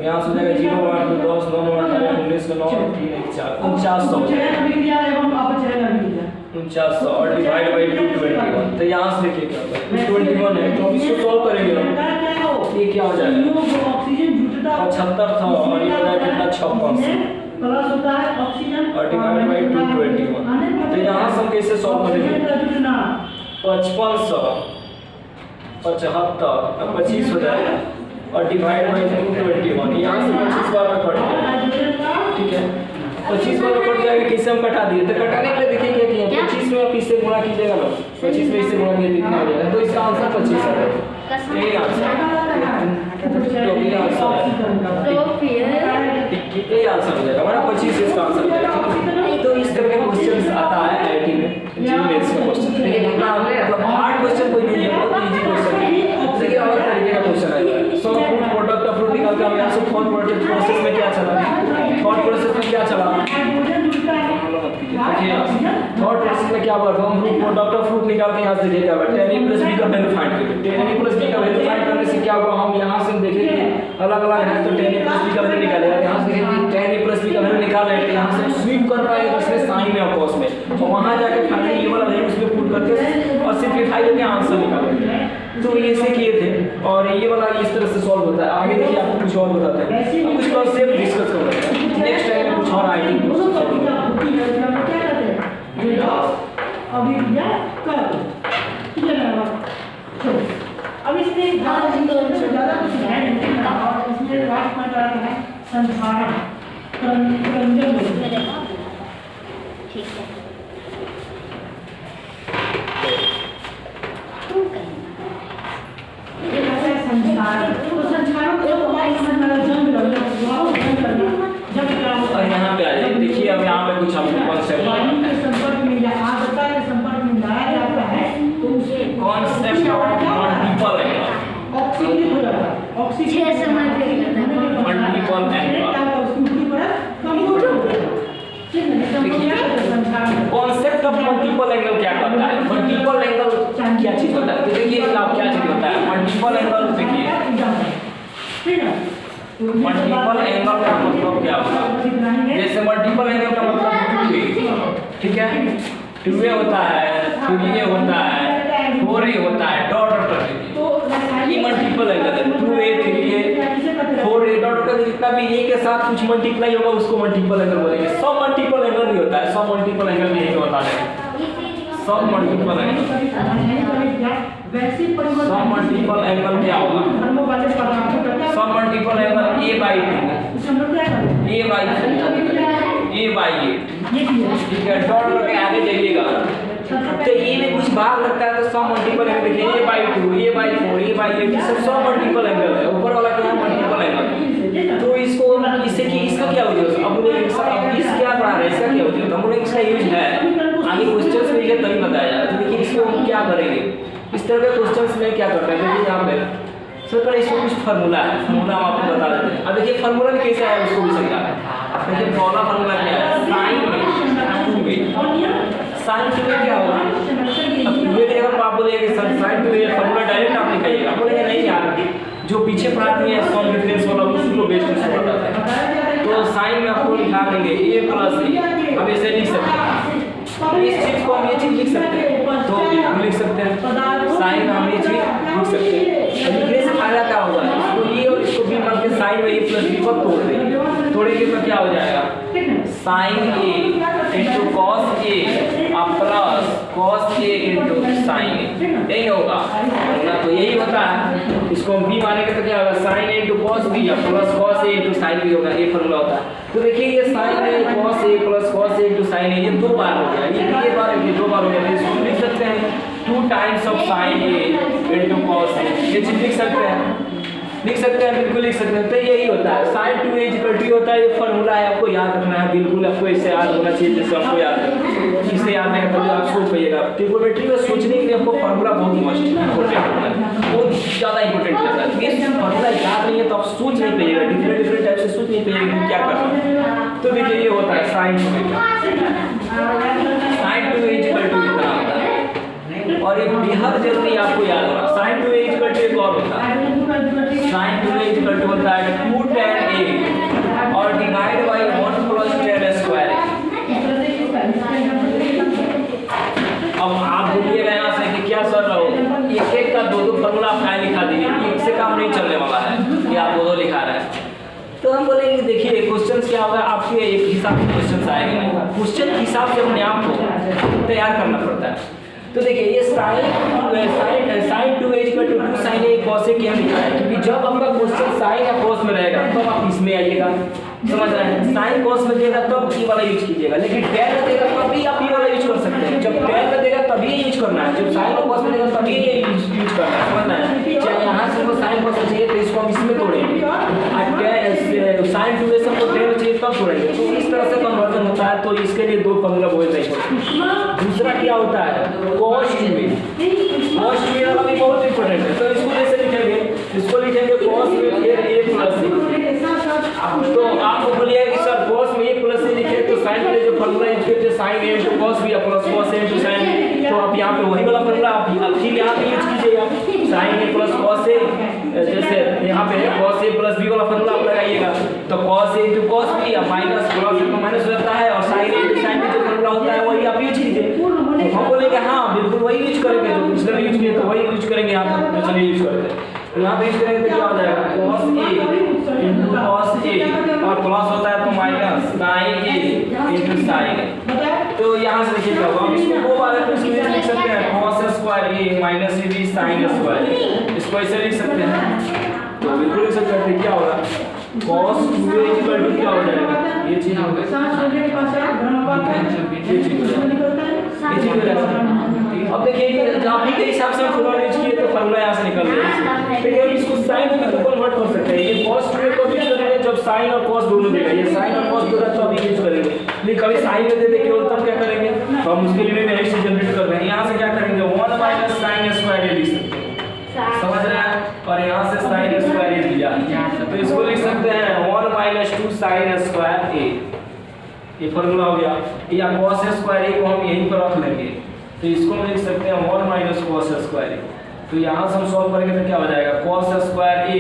यहाँ से जाएगा 0 × 10 9 × 18 19 का 9 3 1 4 4900 और डिवाइड बाई 221। तो यहाँ से देखिए क्या होगा 221 है तो इसको सॉल्व करेंगे हम, ये क्या हो जाएगा 75 था और ये हो जाएगा कितना 56 प्लस होता है ऑक्सीजन और डिवाइड बाई 221। तो यहाँ से हम कैसे सॉल्व करेंगे 5500 75 25 हो जाएगा और डिवाइड बाई 221 यहाँ से 25 बार में कट जाएगा, ठीक है 25 बार में कट जाएगा, किससे हम कटा दिए तो कटाने के लिए देखिए क्या किया 25 में आप इससे गुणा कीजिएगा ना 25 में इससे गुणा कीजिए कितना हो जाएगा, तो इसका आंसर 25 है, यही आंसर यही आंसर हो जाएगा हमारा 25 इसका आंसर हो जाएगा। तो इस तरह के क्वेश्चन आता है आईआईटी में जीमेंस का क्वेश्चन, लेकिन इतना मतलब हार्ड क्वेश्चन कोई नहीं है, बहुत इजी क्वेश्चन है, देखिए और तरीके का क्वेश्चन है। सो फूड प्रोडक्ट का फ्रूट निकालते हैं यहाँ से थॉट प्रोसेस में क्या चला, थॉट प्रोसेस में क्या चला देखिए थॉट प्रोसेस में क्या हुआ हम प्रोडक्ट ऑफ फ्रूट निकालते हैं यहाँ से देखिए क्या हुआ 10a प्लस b का वैल्यू फाइंड करेंगे, 10a प्लस b का वैल्यू फाइंड करने से क्या होगा हम यहाँ से देखेंगे अलग अलग है तो 10a प्लस b का वैल्यू निकालेगा, यहाँ से देखिए 10a प्लस b का वैल्यू निकाल रहे हैं यहाँ से स्वीप कर पाएंगे इसमें साइन में और कॉस में, तो वहाँ जाके फाइनली ये वाला वैल्यू उसमें पुट करके और सिंपलीफाई करके आंसर निकालेंगे। तो ये ऐसे किए थे और ये वाला इस तरह से सॉल्व होता है। आगे देखिए आपको कुछ और बताते हैं, अब कुछ कॉन्सेप्ट डिस्कस कर लेते हैं नेक्स्ट टाइम में कुछ और आईटी क्वेश्चन सॉल्व अभी या कर ठीक है ना। अब इसमें ज़्यादा कुछ है नहीं और इसमें लास्ट पॉइंट आ रहा है संधारण रंजन ठीक है ये है संचार, तो संचारों को समझ में जंग करना जब क्या होता और है यहाँ पे आ जाइए देखिए अब यहाँ पे कुछ आपको कॉन्सेप्ट वायु के संपर्क में या आर्द्रता के संपर्क में लाया जाता है तो उसे कॉन्सेप्ट मल्टीपल है, ऑक्सीजन हो जाता है, ऑक्सीजन छह समय पे जाता है मल्टीपल एंगल। उसकी ऊपरी परत कमजोर हो जाती है। ठीक है, कॉन्सेप्ट ऑफ मल्टीपल एंगल क्या करता है, मल्टीपल एंगल क्या चीज होता है? तो देखिए अब क्या चीज होता है, मल्टीपल एंगल। देखिए ठीक है, मल्टीपल एंगल का मतलब क्या होगा? जैसे मल्टीपल एंगल का मतलब 2a, ठीक है, 2a होता है, 3a होता है, 4a होता है, डॉट डॉट कर दीजिए। ये मल्टीपल एंगल है, 2a 3a 4a डॉट कर दीजिए। जितना भी a के साथ कुछ मल्टीप्लाई होगा उसको मल्टीपल एंगल बोलेंगे। सब मल्टीपल एंगल भी होता है, सब मल्टीपल एंगल भी यही होता है, सब मल्टीपल एंगल। सब मल्टीपल एंगल क्या होगा? सब मल्टीपल एंगल a/2 ठीक है, डॉट करके आगे जाइएगा तो ये में कुछ भाग लगता है तो सब मल्टीपल एंगल। देखिए a/2 a/4 a/8 ये सब मल्टीपल एंगल है। ऊपर वाला क्या है? Multiple angle. तो इसको इससे कि इसका क्या यूज है? अब बोले इस क्या पढ़ा रहे हैं, इसका क्या यूज है? हम बोले इसका यूज है आगे क्वेश्चंस में तभी बताया जाएगा। तो देखिए इसको हम क्या करेंगे, इस तरह के क्वेश्चंस में क्या करते हैं? देखिए यहाँ पे सर पहले इसमें कुछ फार्मूला है, फार्मूला हम आपको बता देते हैं। अब देखिए फार्मूला भी कैसे है उसको भी समझा है। देखिए पहला फार्मूला क्या है? साइन में साइन में क्या होगा? अब ये देखो आप बोलेंगे सर साइन में फार्मूला डायरेक्ट आप लिखाइएगा, बोलेंगे नहीं यार जो पीछे पढ़ाते हैं सम डिफरेंस वाला उसी को बेस्ट से बताते हैं। तो साइन में आपको लिखा देंगे a + a, अब ऐसे लिख सकते हैं इस चीज को, हम ये चीज लिख सकते हैं तो बिल्कुल लिख सकते हैं। साइन में हम ये चीज लिख सकते हैं। लिखने से फायदा क्या होगा? इसको ये और इसको b मान के साइन में a + b को तोड़ देंगे, तोड़ेंगे तो क्या हो जाएगा? Sine a into cos a plus cos a into sine a, यही होगा ना? तो यही होता है। इसको हम b मानेंगे तो क्या होगा? Sine a into cos b plus cos a into sine b होगा, ये फॉर्मूला होता है। तो देखिए ये sine a cos a plus cos a into sine a ये दो बार हो गया, ये बार ये दो बार हो गया। इसको लिख सकते हैं 2 times of sine a into cos a, ये चीज लिख सकते हैं, लिख सकते हैं, बिल्कुल लिख सकते हैं। तो यही होता है साइन 2a = होता है। ये फॉर्मूला है, आपको याद रखना है, बिल्कुल आपको इससे याद होना चाहिए जैसे आपको याद है। इससे याद नहीं तो आप सोच पाइएगा। ट्रिग्नोमेट्री में सोचने के लिए आपको फॉर्मूला बहुत मस्ट इंपॉर्टेंट होता है, बहुत ज़्यादा इंपॉर्टेंट होता है। ये फॉर्मूला याद नहीं है तो आप सोच नहीं पाइएगा, डिफरेंट टाइप से सोच नहीं पाइएगा कि क्या करना है। तो देखिए ये होता है साइन 2a इतना होता है। और एक बेहद जरूरी आपको याद होना, साइन 2a एक और होता है, साइन 2a होता है 2 tan a और डिवाइड बाय 1 + tan स्क्वायर। अब आप बोलिएगा यहाँ से कि क्या सर रहो एक एक का दो फॉर्मूला आप लिखा दीजिए, एक से काम नहीं चलने वाला है, ये आप दो लिखा रहे हैं। तो हम बोलेंगे देखिए क्वेश्चंस क्या होगा, आपके एक हिसाब से क्वेश्चंस आएंगे नहीं, क्वेश्चन के हिसाब से अपने आप को तैयार करना पड़ता है। तो देखिए ये sign 2a = 2 sin a cos a क्या लिखा है? क्योंकि जब आपका क्वेश्चन साइन या cos में रहेगा तब आप इसमें आइएगा, समझ रहे हैं? साइन cos में देगा तब ये वाला यूज कीजिएगा, लेकिन tan में देगा तब भी आप ये वाला यूज कर सकते हैं। जब tan में देगा तभी यूज करना है, जब साइन और cos में देगा तभी ये यूज करना है, समझ रहे हैं? चाहे यहाँ से हमको साइन cos चाहिए तो इसको हम इसमें तोड़ेंगे, और साइन 2a से हमको tan चाहिए तब तोड़ेंगे। तो इस तरह से कन्वर्जन होता है। तो इसके लिए दो फॉर्मूला बोल नहीं पड़ते। दूसरा क्या होता है? cos 2a, cos 2a वाला भी बहुत इंपॉर्टेंट है। तो इसको कैसे लिखेंगे? इसको लिखेंगे cos में फिर a + a। तो आपको बोलिएगा कि सर cos में a + a लिखे तो साइन के लिए जो फॉर्मूला यूज करते हैं sin a * cos b plus cos a * sin a, तो आप यहाँ पे वही वाला फॉर्मूला आप फिर यहाँ पे यूज कीजिएगा, sin a + cos a, जैसे यहाँ पे cos a + b वाला फॉर्मूला आप लगाइएगा तो cos a * cos b या माइनस प्लस तो माइनस हो जाता है, और sin a * sin b जो फॉर्मूला होता है वही आप यूज कीजिए। तो हम बोलेंगे हाँ बिल्कुल वही यूज करेंगे, जो पिछले यूज किए तो वही यूज करेंगे आप, तो चलिए यूज करते हैं। तो यहाँ पे यूज करेंगे तो क्या हो जाएगा? cos a * cos a और प्लस होता है तो minus sin a * sin a। तो यहाँ से देखिए क्या होगा, हम इसको दो बार है तो इसको लिख सकते हैं cos square a minus ab sin square, इसको ऐसे लिख सकते हैं। तो बिल्कुल लिख सकते हैं क्या होगा? cos 2a = क्या हो जाएगा? ये चीज हो गई, ये चीज हो जाएगा। अब देखिए जहाँ भी के हिसाब से फॉर्मूला यूज किए तो फॉर्मूला यहाँ से निकल गया। तो ये इसको साइन में तो कन्वर्ट कर सकते हैं। ये cos 2a को भी करेंगे जब साइन और cos दोनों देगा, ये साइन और cos दोनों तो अभी यूज करेंगे, लेकिन कभी साइन में दे दे केवल तब क्या करेंगे? तो हम उसके लिए नेक्स्ट जनरेट कर रहे हैं, यहाँ से क्या करेंगे? 1 - sin स्क्वायर a लिख सकते हैं, समझ रहे हैं? और यहाँ से sin स्क्वायर a लिया तो इसको लिख सकते हैं 1 - 2 sin स्क्वायर a, ये फॉर्मूला हो गया। या cos स्क्वायर a को हम यहीं पर रख लेंगे, तो इसको हम लिख सकते हैं 1 माइनस कॉस स्क्वायर ए। तो यहाँ से हम सॉल्व करेंगे तो क्या हो जाएगा कॉस स्क्वायर ए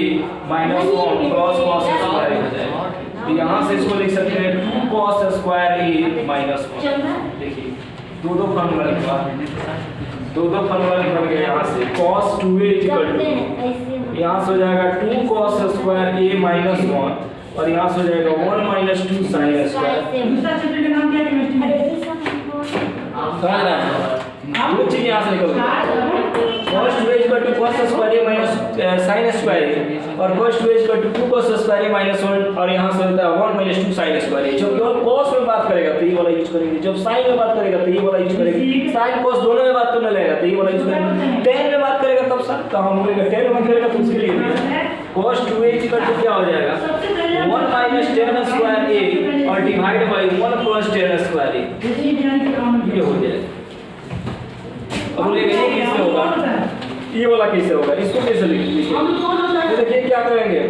माइनस 1 क्रॉस कॉस स्क्वायर ए हो जाएगा। तो यहाँ से इसको लिख सकते हैं 2 कॉस स्क्वायर ए माइनस 1। देखिए दो फॉर्मूला लिखवा, दो फॉर्मूला लिख गए यहाँ से cos 2a यहाँ से हो जाएगा 2 cos स्क्वायर a माइनस 1 और यहाँ से हो जाएगा 1 माइनस 2 sin स्क्वायर। दूसरा चैप्टर का नाम क्या है केमिस्ट्री में? समझ रहे हैं? दो चीज यहाँ से निकल गई, cos 2a equal to cos square a minus sin square a और cos 2a equal to 2 cos square a minus 1 और यहाँ से होता है 1 माइनस 2 sin स्क्वायर a। जब केवल cos में बात करेगा तो ये वाला यूज करेंगे, जब sin में बात करेगा तो ये वाला यूज करेंगे, sin cos दोनों में बात करने लगेगा तो ये वाला यूज करेंगे, tan में बात करेगा तब सर तो हम बोलेंगे tan में बात करेगा तो उसके लिए cos 2a इक्वल टू क्या हो जाएगा 1 माइनस tan स्क्वायर a और divide by 1 plus tan square a ये हो जाएगा। अब बोलेंगे ये किससे होगा, ये वाला कैसे होगा, इसको कैसे लिखेंगे? तो देखिए क्या करेंगे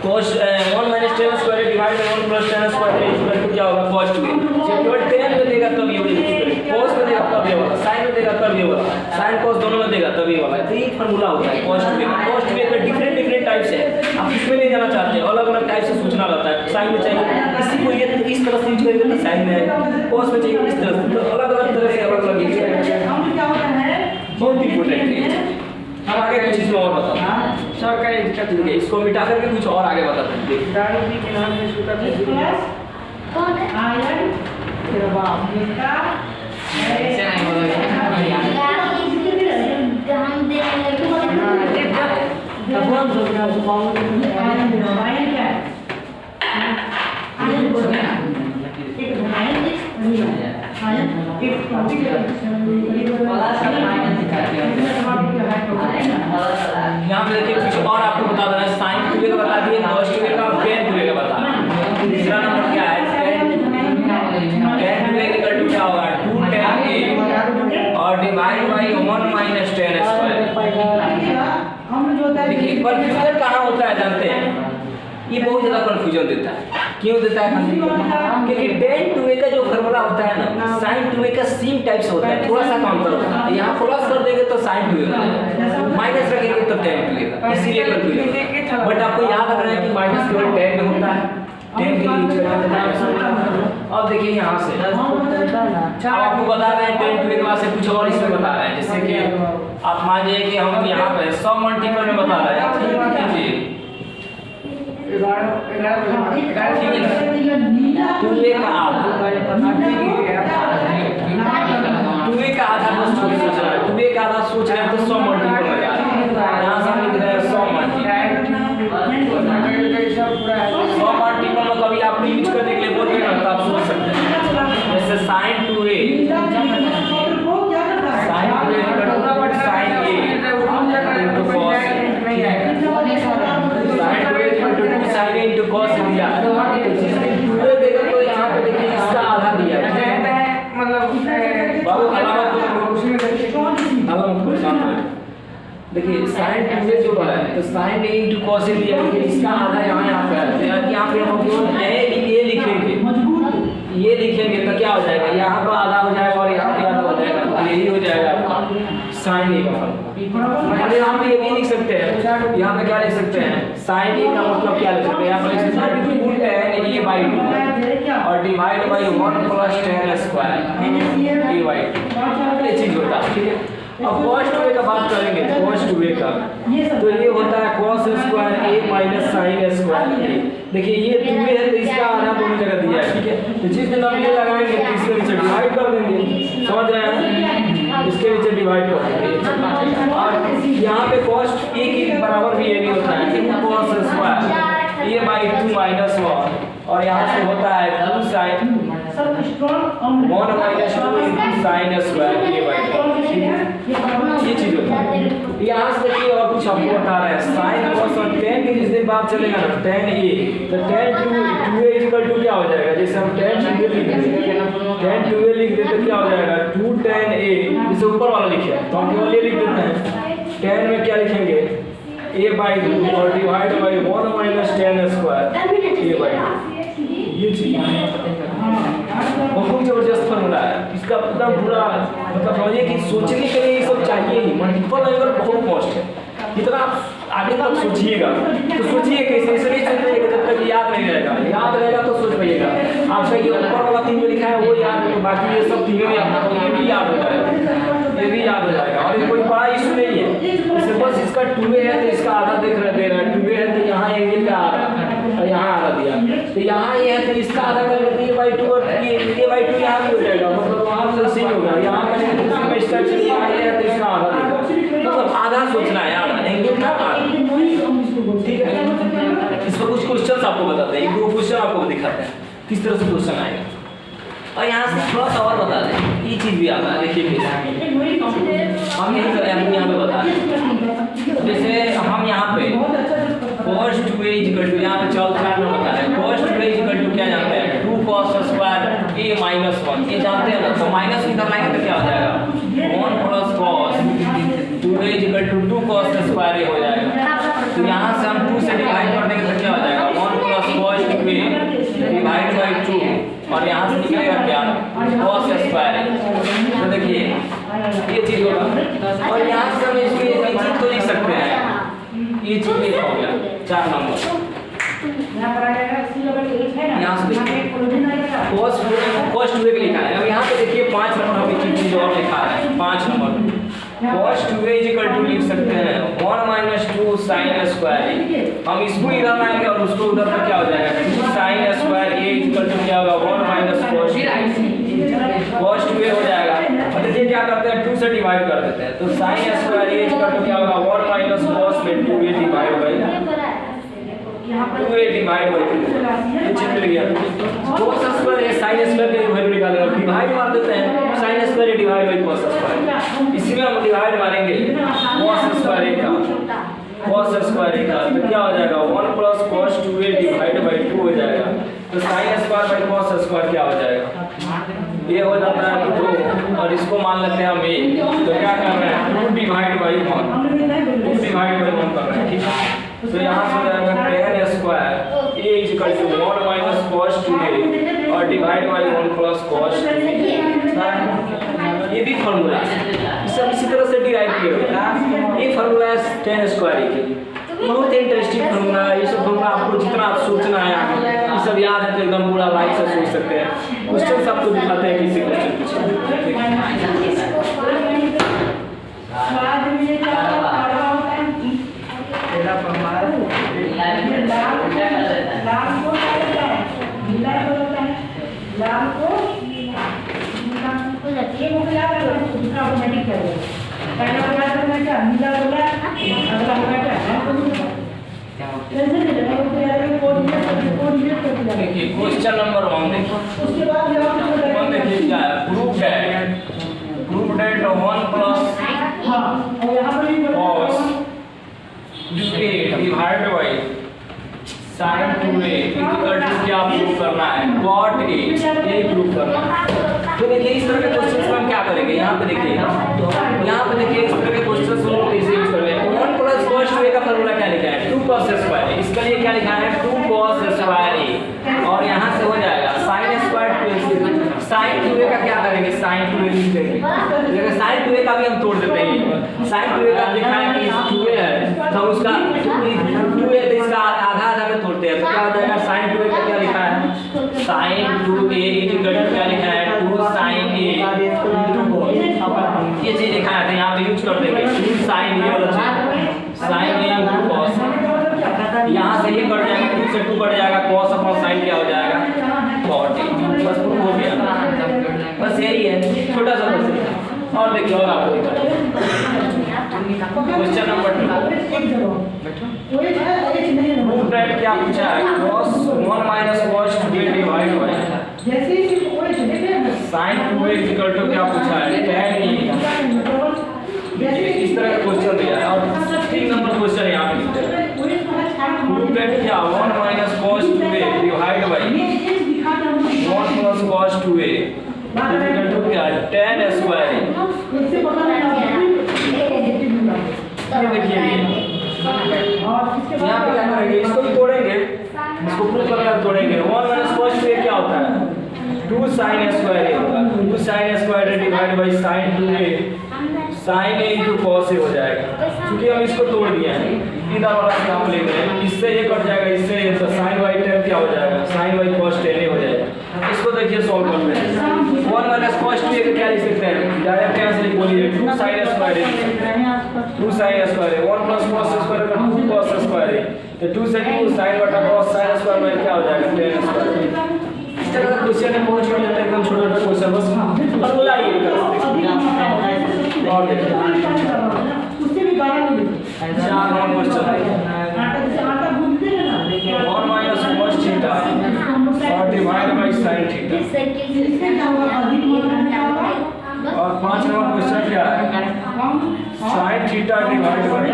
cos 1 minus tan square divide by 1 plus tan square equal to क्या होगा cos 2a। जब केवल tan में देगा तब ये वाला यूज करेंगे, cos में देगा तब ये वाला, sin में देगा तब ये वाला, sin cos दोनों में देगा तब ये वाला। तो ये फार्मूला होता है cos 2a का। cos 2a का डिफरेंट टाइप्स है, आप इसमें नहीं जाना चाहते अलग टाइप से सोचना रहता है। sin में चाहिए किसी को ये इस तरह से यूज करेंगे तो sin में, cos में चाहिए इस तरह से, तो अलग तरह से अलग यूज करेंगे। हम क्या होता है बहुत इंपॉर्टेंट है। हम आगे कुछ इसमें और बताते हैं, सर का एक चीज है इसको मिटा करके कुछ और आगे बताते हैं। देखिए दारू के नाम में सूत्र प्लस कौन है? आयरन तेरा बाप। का ऐसे नहीं बोलेगा। हम देने लगे तब हम जो क्या पावर आयरन आयरन क्या है? आयरन बोल रहे हैं एक आयरन आयरन एक टॉपिक है यहाँ पे देखिए कुछ और आपको बता देना है। साइन 2a का बता दिए, cos 2a का, tan 2a का बता। तीसरा नंबर क्या है tan 2a इक्वल टू क्या होगा 2 tan a और divide by 1 minus tan square. हम जो होता है देखिए कंफ्यूजन कहाँ होता है जानते हैं, ये बहुत ज्यादा कंफ्यूजन देता है। क्यों देता है कंफ्यूजन? क्योंकि tan 2a का जो फार्मूला होता है ना sin 2a का सेम टाइप से होता है, थोड़ा सा काउंटर होता है। यहाँ प्लस कर देंगे तो sin 2a हो जाएगा, माइनस रखेंगे तो tan 2a का, इसीलिए कंफ्यूजन। बट आपको याद रखना है कि माइनस केवल tan में होता है, tan के लिए यूज करना है। अब देखिए यहाँ से अब आपको बता रहे हैं tan 2a के बाद से कुछ और इसमें बता रहे हैं, जैसे कि आप मान लीजिए कि हम यहाँ पे 100 मल्टीपल में बता रहे हैं, ठीक कीजिए 2a का आधा, 2a का आधा बस सोच रहा है, 2a का आधा सोच रहे हैं तो 100 मल्टीपल में यहाँ से हम लिख रहे हैं 100 मल्टीपल में कभी आप यूज करने के लिए बोलते हैं तो आप सोच सकते हैं जैसे sin 2a into cos दिया पूरे देखो तो यहाँ पे देखिए इसका आधा दिया है, मतलब बाबू अलामत को सामने देखिए sin 2a जो बड़ा है तो sin a into cos a दिया है, इसका आधा यहाँ पे है। यहाँ पे हम केवल a लिखेंगे, ये लिखेंगे तो क्या हो जाएगा, यहाँ पर आधा हो जाएगा और यहाँ पे आधा हो जाएगा, तो यही हो जाएगा आपका sin a का फॉर्मूला। और यहाँ पे ये भी लिख सकते हैं, यहाँ पे क्या लिख सकते हैं sin a का मतलब क्या लिख सकते हैं, यहाँ पर लिख सकते हैं tan a by 2 और divide by 1 plus tan square a by 2 ये चीज होता है। ठीक है, अब cos 2a का बात करेंगे, cos 2a का तो ये होता है cos square a minus sin square a। देखिए ये 2a है तो इसका आधा दोनों जगह दिया है। ठीक है, तो जिस दिन हम ये लगाएंगे तो इसके नीचे डिवाइड कर देंगे, समझ रहे हैं, इसके नीचे डिवाइड कर देंगे। और यहाँ पे cos a के बराबर भी ये भी होता है cos square a by 2 minus 1 और यहाँ से होता है 2 sin 1 minus 2 into sin square a by 2। ये चीज होता है। यहाँ से देखिए और कुछ आपको बता रहे हैं sin cos और tan की जिस दिन बात चलेगा ना tan a तो tan 2a इक्वल टू क्या हो जाएगा, जैसे हम tan 2a लिख देंगे, tan 2a लिख देते तो क्या हो जाएगा 2 tan a, जैसे ऊपर वाला लिखे तो हम केवल ये लिख देते हैं, tan में क्या लिखेंगे a by 2 और divide by 1 minus tan square a by 2। ये चीज बहुत जबरदस्त फॉर्मूला है इसका, एकदम पूरा मतलब समझिए कि सोचने के लिए ये सब चाहिए ही। मल्टीपल एंगल बहुत मस्त है, जितना आप आगे तक सोचिएगा तो सोचिए कैसे, इसलिए सोचिएगा जब तक याद नहीं रहेगा, याद रहेगा तो सोच पाइएगा। आपका ये ऊपर वाला तीन जो लिखा है वो याद है, तो बाकी ये सब तीनों भी आपको ये भी याद हो जाएगा, ये भी याद हो जाएगा। और ये कोई बड़ा इशू नहीं है, इससे बस इसका 2a है तो इसका आधा देख रहे हैं, 2a है तो यहाँ एंगल का आधा और यहाँ आधा दिया, तो यहाँ ये है तो इसका आधा कर देते a by 2 और a/2 यहाँ भी हो जाएगा, मतलब वहाँ से सेम होगा। यहाँ का स्ट्रक्चर यहाँ है तो इसका आधा देगा, मतलब आधा सोचना है, आधा एंगल का आधा। ठीक है, इस पर कुछ क्वेश्चन आपको बताते हैं, 2 क्वेश्चन आपको दिखाते हैं किस तरह से क्वेश्चन आएगा। और यहाँ से थोड़ा सा और बता दें, ये चीज़ भी आता है, देखिए हम यहाँ पे बता दें, जैसे हम यहाँ पे cos 2a इक्वल टू, यहाँ पे चल करना बता रहे हैं, cos 2a इक्वल टू क्या जानते हैं, 2 cos स्क्वायर a माइनस 1, ये जानते हैं ना, तो माइनस इधर लाएंगे तो क्या हो जाएगा 1 plus cos 2a equal to 2 cos square a हो जाएगा। तो यहाँ से हम 2 से डिवाइड कर देंगे तो क्या हो जाएगा 1 plus cos 2a divide by 2, और यहाँ से निकलेगा क्या cos स्क्वायर। तो देखिए ये चीज होगा, और यहाँ से हम इसमें ये चीज तो लिख सकते हैं, ये चीज लिखा हो गया 4 नंबर। यहाँ से cos 2a लिखा है, अब यहाँ पे देखिए 5 नंबर हम चीज और लिखा है, 5 number cos 2a equal to लिख सकते हैं 1 माइनस 2 साइन स्क्वायर। हम इसको इधर लाएंगे और उसको उधर पर क्या हो जाएगा 2 sine square a equal to क्या होगा 1 माइनस cos 2a हो जाएगा। और देखिए क्या करते हैं 2 से डिवाइड कर देते हैं, तो sine square a equal to क्या होगा 1 माइनस cos में 2a divide by 2a divide by 2, ये चीज मिल गया। cos square a sine square की वैल्यू निकालेंगे, डिवाइड मार देते हैं sign square a divide by cos square, इसी में हम डिवाइड मारेंगे cos स्क्वायर a का, cos स्क्वायर a का, तो क्या हो जाएगा 1 plus cos 2a divide by 2 हो जाएगा। तो sin square by cos square क्या हो जाएगा, ये हो जाता है 2, और इसको मान लेते हैं हम a, तो क्या कर रहे हैं 2 डिवाइड बाई 1, 2 डिवाइड बाई 1 कर रहे हैं। ठीक है, तो यहाँ से हो जाएगा tan square a equal to 1 minus cos 2a और divide by 1 plus cos 2a। ये भी फार्मूला है, सब इसी तरह से डिराइव किया होगा। ये फार्मूला है tan स्क्वायर के लिए, बहुत इंटरेस्टिंग फार्मूला है। ये सब फार्मूला आपको जितना आप सोचना है आगे ये सब याद है तो एकदम पूरा लाइफ से सोच सकते हैं। क्वेश्चन सबको दिखाते हैं किसी क्वेश्चन देखिए क्वेश्चन नंबर 1 देखिए क्या है, proof that 1 plus cos 2a divide by sin 2a equal to क्या प्रूफ करना है cot a, ये प्रूफ करना है। तो देखिए इस तरह के क्वेश्चंस में हम क्या करेंगे, यहाँ पे देखिए इस तरह के क्वेश्चंस हम कैसे यूज करेंगे। 1 प्लस cos 2a का फार्मूला क्या लिखा है 2 cos स्क्वायर, इसके लिए क्या लिखा है 2 cos स्क्वायर a, और यहाँ से हो जाएगा sin square 2a, sin 2a का क्या करेंगे sin 2a लिख देंगे, लेकिन sin 2a का भी हम तोड़ देते हैं। sin 2a का लिखा है कि 2a है तो उसका 2a तो इसका आधा में तोड़ते हैं, तो क्या हो जाएगा sin 2a का क्या लिखा है sin 2a इक्वल टू क्या लिखा है 2 sin a, ये चीज लिखा है तो यहाँ पे यूज कर देंगे 2 sin a वाला चीज sin a into cos, यहाँ से ये कट जाएगा 2 से 2 कट जाएगा cos अपॉन sin क्या हो जाएगा cot a, बस प्रूफ हो गया। बस यही है छोटा सा क्वेश्चन। और देखिए और आपको क्वेश्चन नंबर 2 प्रूफ डेट क्या पूछा है cos 1 minus cos 2a divide by sin 2a equal to क्या पूछा है tan a। देखिए इस तरह का क्वेश्चन दिया है, और 3 नंबर क्वेश्चन यहाँ पे लिखते हैं प्रूफ डेट क्या 1 minus cos 2a divide by 1 plus cos 2a equal to क्या tan स्क्वायर a। ये देखिए यहाँ पे क्या करेंगे, इसको भी तोड़ेंगे, इसको प्रूफ करके तोड़ेंगे। 1 माइनस cos 2a क्या होता है 2 sin स्क्वायर ए होगा, 2 sin square A divide by sin 2a, sin a into cos a हो जाएगा। क्योंकि हम इसको तोड़ दिए हैं, इधर वाला से हम ले गए, इससे ये कट जाएगा, इससे ये, तो sin y tan क्या हो जाएगा, sin y cos tan a हो जाएगा। इसको देखिए सॉल्व करते हैं। 1 माइनस cos 2a को क्या लिख सकते हैं, डायरेक्ट यहाँ से लिख बोलिए 2 sin square a, 2 sin square a, 1 plus cos square का 2 cos स्क्वायर a, तो 2 से 2 sin बटा cos sin स्क्वायर में क्या हो जाएगा, tan स्क्वायर। इस तरह का क्वेश्चन है, बहुत छोटा छोटा एकदम छोटा छोटा क्वेश्चन, बस फॉर्मूला ये कर और देखिए उससे भी गाना नहीं चार और क्वेश्चन है। आटा जैसे आटा गूंथते हैं ना 1 माइनस cos थीटा और डिवाइड बाई sin थीटा। इससे क्या होगा, अधिक मात्रा क्या होगा, और 5 नंबर क्वेश्चन क्या है, sin theta divide by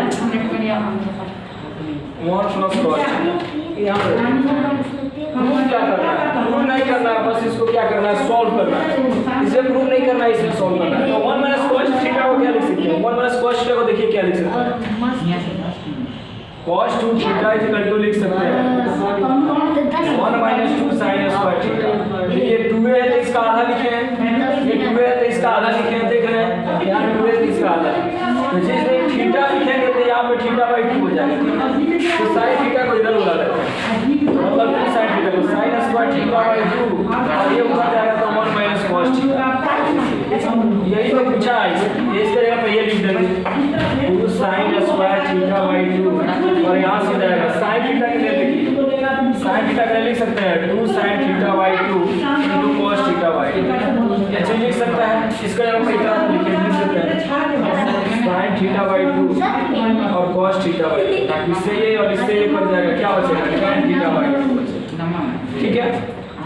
1 plus cos theta. यहाँ पे प्रूव क्या करना है, प्रूव नहीं करना है, बस इसको क्या करना है, सॉल्व करना है। इसे प्रूव नहीं करना है, इसे सॉल्व करना है। तो 1 माइनस cos थीटा को क्या लिख सकते हैं, 1 माइनस cos थीटा को देखिए क्या लिख सकते हैं, cos 2 theta is equal to लिख सकते हैं 1 माइनस 2 sin स्क्वायर थीटा। ये 2a है तो इसका आधा लिखे हैं, ये 2a है तो इसका आधा लिखे हैं, देख रहे हैं यहाँ 2a है तो इसका आधा। तो जिस दिन थीटा लिखेंगे तो यहाँ पे थीटा बाई 2 हो जाएगा, तो sin थीटा को इधर बुला लेते हैं, मतलब 2 sin थीटा को sin स्क्वायर थीटा बाई 2 और ये ऊपर जाएगा तो 1 माइनस cos थीटा। यही तो पूछा है, इस तरह का ये लिख देंगे 2 sin स्क्वायर थीटा बाई 2 और यहाँ से जाएगा sin थीटा के लिए देखिए, sin थीटा के लिए लिख सकते हैं 2 sin theta by 2 into cos theta by 2, ऐसे लिख सकता है। इसका जब इतना लिख सकते हैं sin थीटा बाई 2 और cos थीटा बाई 2, इससे ये और इससे ये कट जाएगा, क्या बचेगा tan थीटा बाई 2, ठीक है,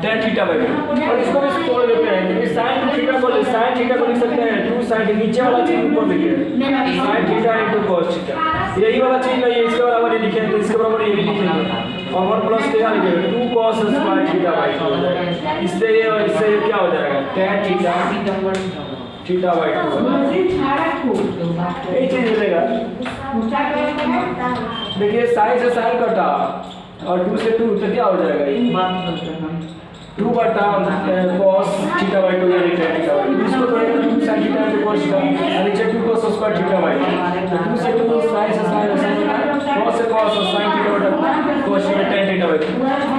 tan थीटा बाई 2। और इसको भी तोड़ देते हैं, क्योंकि sin थीटा को लिख सकते हैं 2 sin, नीचे वाला चीज ऊपर लिखिए sin theta into cos theta, यही वाला चीज नहीं है, इसके बराबर ये लिखेंगे तो इसके बराबर ये भी लिखेंगे और 1 प्लस क्या लिखेंगे 2 cos स्क्वायर थीटा बाई 2, इससे ये और इससे ये क्या हो जाएगा tan थीटा बाई 2, यही चीज मिलेगा। देखिए sin से sin कटा और 2 से 2 तो क्या हो जाएगा 2 बटा cos थीटा बाई 2 यानी tan थीटा बाई 2, इसको करेंगे 2 sin theta into cos theta यानी 2 cos स्क्वायर थीटा बाई 2, 2 से 2 sin से sin cos से cos और sin थीटा बटा cos theta tan theta by 2।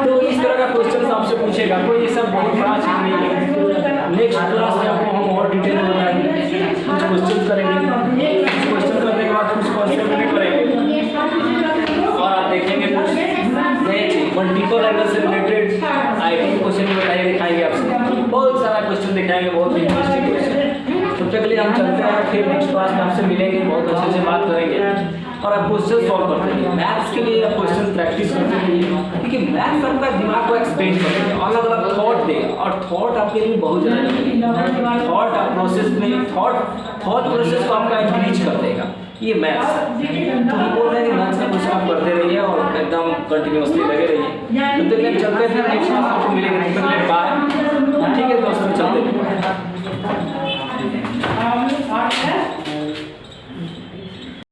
तो इस तरह का क्वेश्चन आपसे पूछेगा, कोई ये सब बहुत बड़ा चीज नहीं है। नेक्स्ट क्लास में आपको हम और डिटेल में बताएंगे, कुछ क्वेश्चन करेंगे, क्वेश्चन करने के बाद कुछ कॉन्सेप्ट भी करेंगे और आप देखेंगे कुछ नए चीज मल्टीपल एंगल से रिलेटेड आईटी क्वेश्चन भी बताइए, दिखाएंगे आपसे बहुत सारा क्वेश्चन दिखाएंगे, बहुत इंटरेस्टिंग क्वेश्चन। तब तक के लिए हम चलते हैं, फिर नेक्स्ट क्लास में आपसे मिलेंगे, बहुत अच्छे से बात करेंगे और आप क्वेश्चन सॉल्व करते रहिए। मैथ्स के लिए आप क्वेश्चन प्रैक्टिस करते रहिए, क्योंकि मैथ्स आपका दिमाग को एक्सपेंड करेंगे, अलग अलग थॉट देगा और थॉट आपके लिए बहुत ज़्यादा जरूरी है। थॉट प्रोसेस में थॉट प्रोसेस को आपका इंक्रीज कर देगा ये मैथ्स। तो हम बोल रहे हैं कि मैथ्स का क्वेश्चन आप करते रहिए और एकदम कंटिन्यूअसली लगे रहिए। तो चलते हैं, नेक्स्ट क्लास आपको मिलेंगे, बाय।